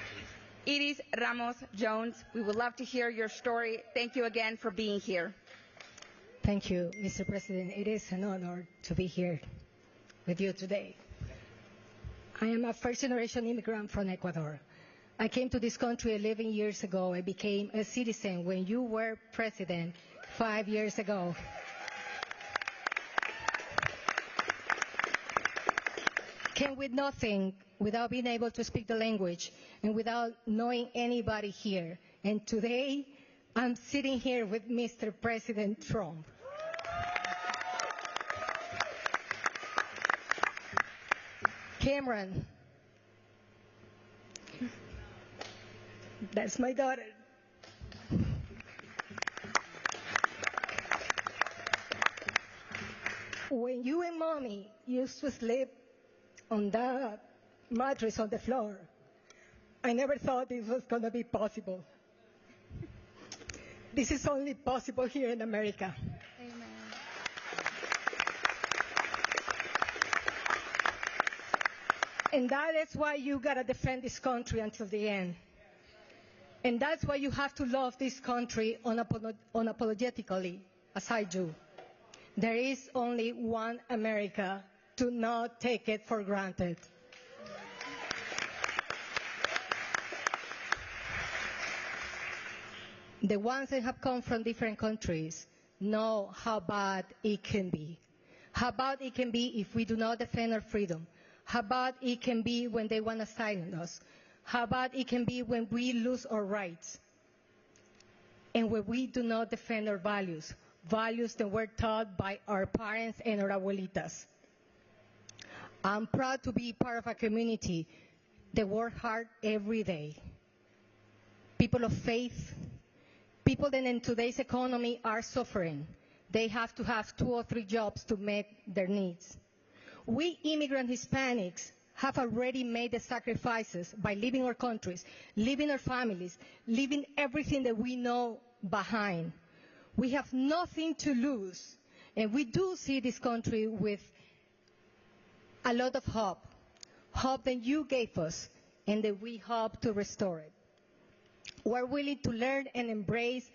please. Iris Ramos Jones, we would love to hear your story. Thank you again for being here. Thank you, Mr. President. It is an honor to be here with you today. I am a first-generation immigrant from Ecuador. I came to this country 11 years ago. I became a citizen when you were president 5 years ago. Came with nothing, without being able to speak the language, and without knowing anybody here. And today, I'm sitting here with Mr. President Trump. Cameron, that's my daughter. When you and Mommy used to sleep on that mattress on the floor, I never thought this was going to be possible. This is only possible here in America. Amen. And that is why you got to defend this country until the end. And that's why you have to love this country unapologetically, as I do. There is only one America. Do not take it for granted. The ones that have come from different countries know how bad it can be. How bad it can be if we do not defend our freedom. How bad it can be when they want to silence us. How bad it can be when we lose our rights. And when we do not defend our values. Values that were taught by our parents and our abuelitas. I'm proud to be part of a community that work hard every day. People of faith, people that in today's economy are suffering. They have to have 2 or 3 jobs to meet their needs. We immigrant Hispanics have already made the sacrifices by leaving our countries, leaving our families, leaving everything that we know behind. We have nothing to lose, and we do see this country with a lot of hope that you gave us, and that we hope to restore it. We're willing to learn and embrace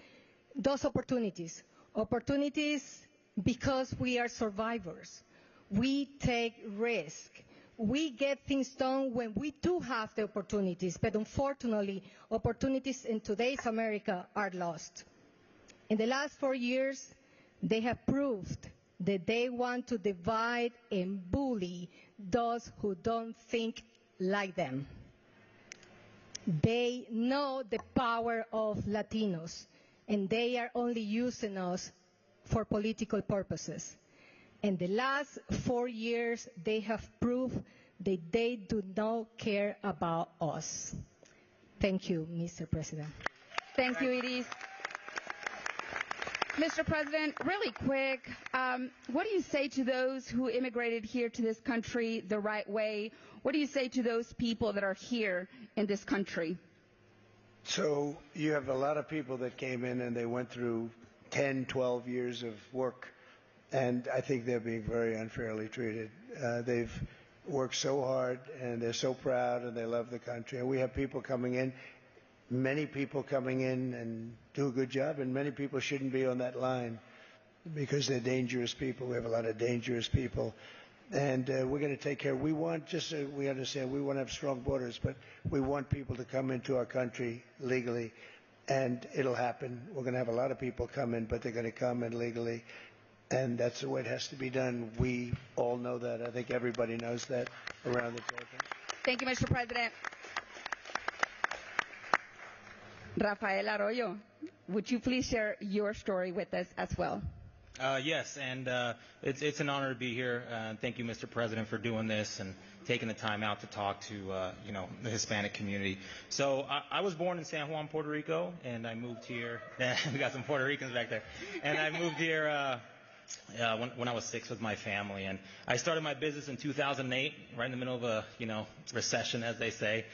those opportunities. Opportunities because we are survivors. We take risk. We get things done when we do have the opportunities, but unfortunately, opportunities in today's America are lost. In the last 4 years, they have proved that they want to divide and bully those who don't think like them. They know the power of Latinos, and they are only using us for political purposes. In the last 4 years, they have proved that they do not care about us. Thank you, Mr. President. Thank you, Iris. Mr. President, really quick, what do you say to those who immigrated here to this country the right way? What do you say to those people that are here in this country? So you have a lot of people that came in and they went through 10, 12 years of work, and I think they're being very unfairly treated. They've worked so hard, and they're so proud, and they love the country. And we have people coming in, many people coming in and do a good job, and many people shouldn't be on that line because they're dangerous people. We have a lot of dangerous people. And we're going to take care. We want, just so we understand, we want to have strong borders, but we want people to come into our country legally, and it'll happen. We're going to have a lot of people come in, but they're going to come in legally, and that's the way it has to be done. We all know that. I think everybody knows that around the table. Thank you, Mr. President. Rafael Arroyo, would you please share your story with us as well? Yes, and it's an honor to be here. Thank you, Mr. President, for doing this and taking the time out to talk to the Hispanic community. So I was born in San Juan, Puerto Rico, and I moved here. We got some Puerto Ricans back there, and I moved here when I was 6 with my family, and I started my business in 2008, right in the middle of a recession, as they say.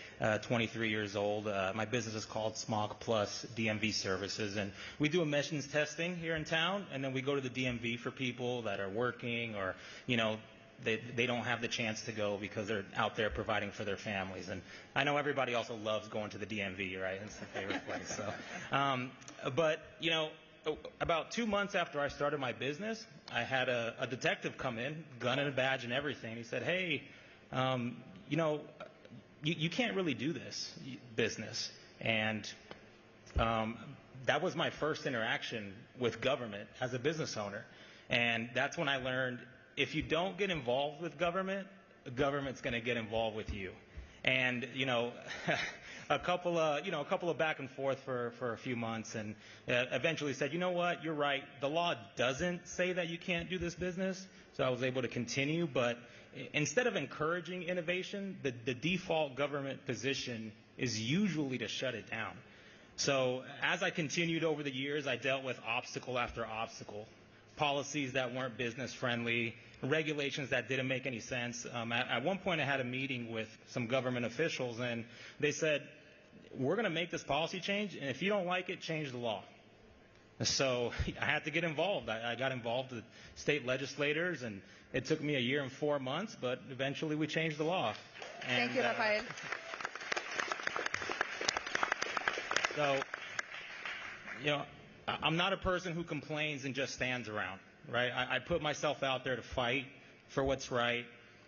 23 years old. My business is called Smog Plus DMV Services, and we do emissions testing here in town, and then we go to the DMV for people that are working or they don't have the chance to go because they're out there providing for their families. And I know everybody also loves going to the DMV, right? It's their favorite place. So, but about 2 months after I started my business, I had a detective come in, gun and a badge and everything. He said, "Hey, you can't really do this business." And that was my first interaction with government as a business owner. And that's when I learned if you don't get involved with government, the government's going to get involved with you. And a couple of back and forth for a few months, and eventually said, you know what, you're right. The law doesn't say that you can't do this business, so I was able to continue. But instead of encouraging innovation, the default government position is usually to shut it down. So as I continued over the years, I dealt with obstacle after obstacle, policies that weren't business friendly, regulations that didn't make any sense. At one point I had a meeting with some government officials, and they said, we're going to make this policy change, and if you don't like it, change the law. So I had to get involved. I got involved with state legislators, and it took me 1 year and 4 months, but eventually we changed the law. And, thank you, Rafael. So, I'm not a person who complains and just stands around, right? I put myself out there to fight for what's right,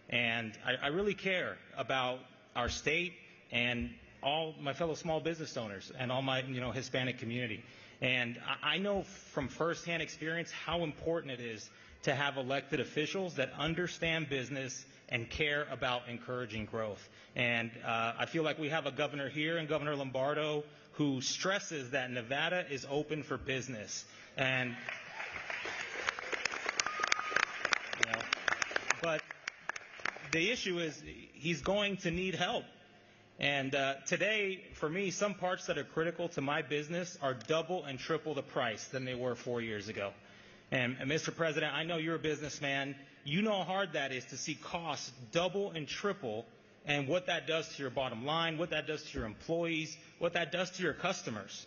and I really care about our state and all my fellow small business owners and all my Hispanic community. And I know from firsthand experience how important it is to have elected officials that understand business and care about encouraging growth. And I feel like we have a governor here, and Governor Lombardo, who stresses that Nevada is open for business. And but the issue is he's going to need help. And today, for me, some parts that are critical to my business are double and triple the price than they were 4 years ago. And Mr. President, I know you're a businessman. You know how hard that is to see costs double and triple, and what that does to your bottom line, what that does to your employees, what that does to your customers.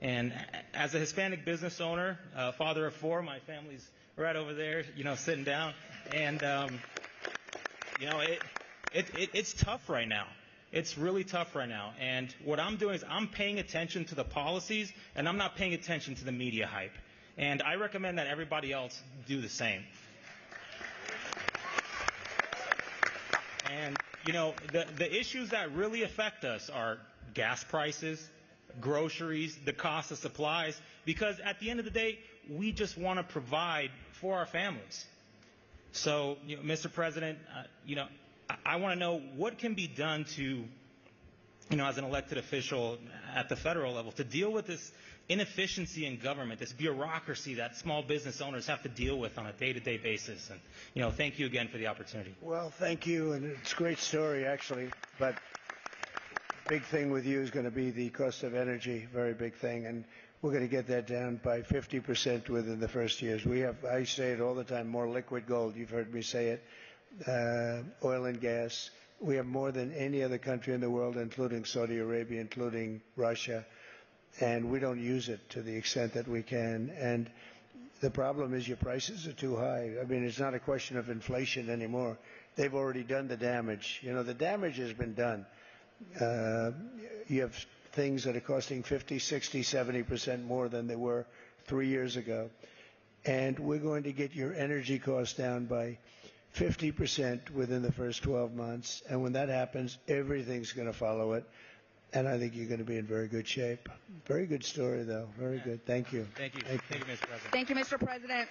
And as a Hispanic business owner, father of 4, my family's right over there, sitting down. And, it's tough right now. It's really tough right now. And what I'm doing is I'm paying attention to the policies, and I'm not paying attention to the media hype. And I recommend that everybody else do the same. And, you know, the issues that really affect us are gas prices, groceries, the cost of supplies, because at the end of the day, we just want to provide for our families. So, you know, Mr. President, I want to know what can be done to, you know, as an elected official at the federal level, to deal with this inefficiency in government, this bureaucracy that small business owners have to deal with on a day-to-day basis. And, you know, thank you again for the opportunity. Well, thank you, and it's a great story, actually, but big thing with you is going to be the cost of energy, very big thing, and we're going to get that down by 50% within the first years. We have, I say it all the time, more liquid gold. You've heard me say it. Oil and gas. We have more than any other country in the world, including Saudi Arabia, including Russia, and we don't use it to the extent that we can. And the problem is your prices are too high. I mean, it's not a question of inflation anymore. They've already done the damage. You know, the damage has been done. You have things that are costing 50, 60, 70% more than they were 3 years ago. And we're going to get your energy costs down by 50% within the first 12 months. And when that happens, everything's going to follow it. And I think you're going to be in very good shape. Very good story, though. Very good. Thank you. Thank you. Thank you, Mr. President. Thank you, Mr. President.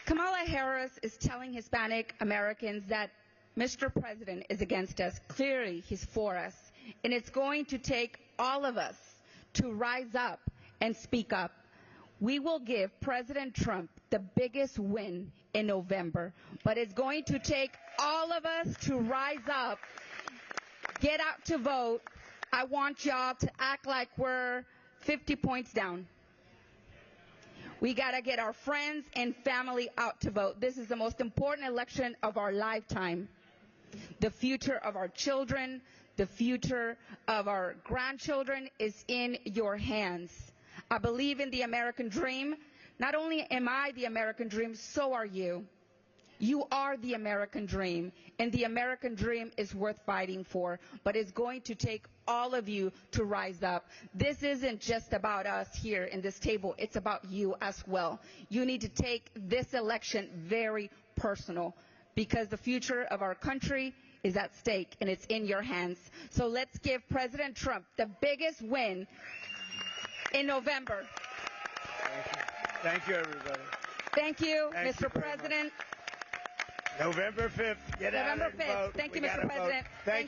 Kamala Harris is telling Hispanic Americans that Mr. President is against us. Clearly, he's for us. And it's going to take all of us to rise up and speak up. We will give President Trump the biggest win in November. But it's going to take all of us to rise up, get out to vote. I want y'all to act like we're 50 points down. We got to get our friends and family out to vote. This is the most important election of our lifetime. The future of our children, the future of our grandchildren is in your hands. I believe in the American dream. Not only am I the American dream, so are you. You are the American dream, and the American dream is worth fighting for, but it's going to take all of you to rise up. This isn't just about us here in this table. It's about you as well. You need to take this election very personal, because the future of our country is at stake, and it's in your hands. So let's give President Trump the biggest win in November. Thank you, everybody. Thank you, Thank Mr. you very President. November 5th. Get out November and 5th. vote. Thank you, We Mr. gotta vote. President. Thank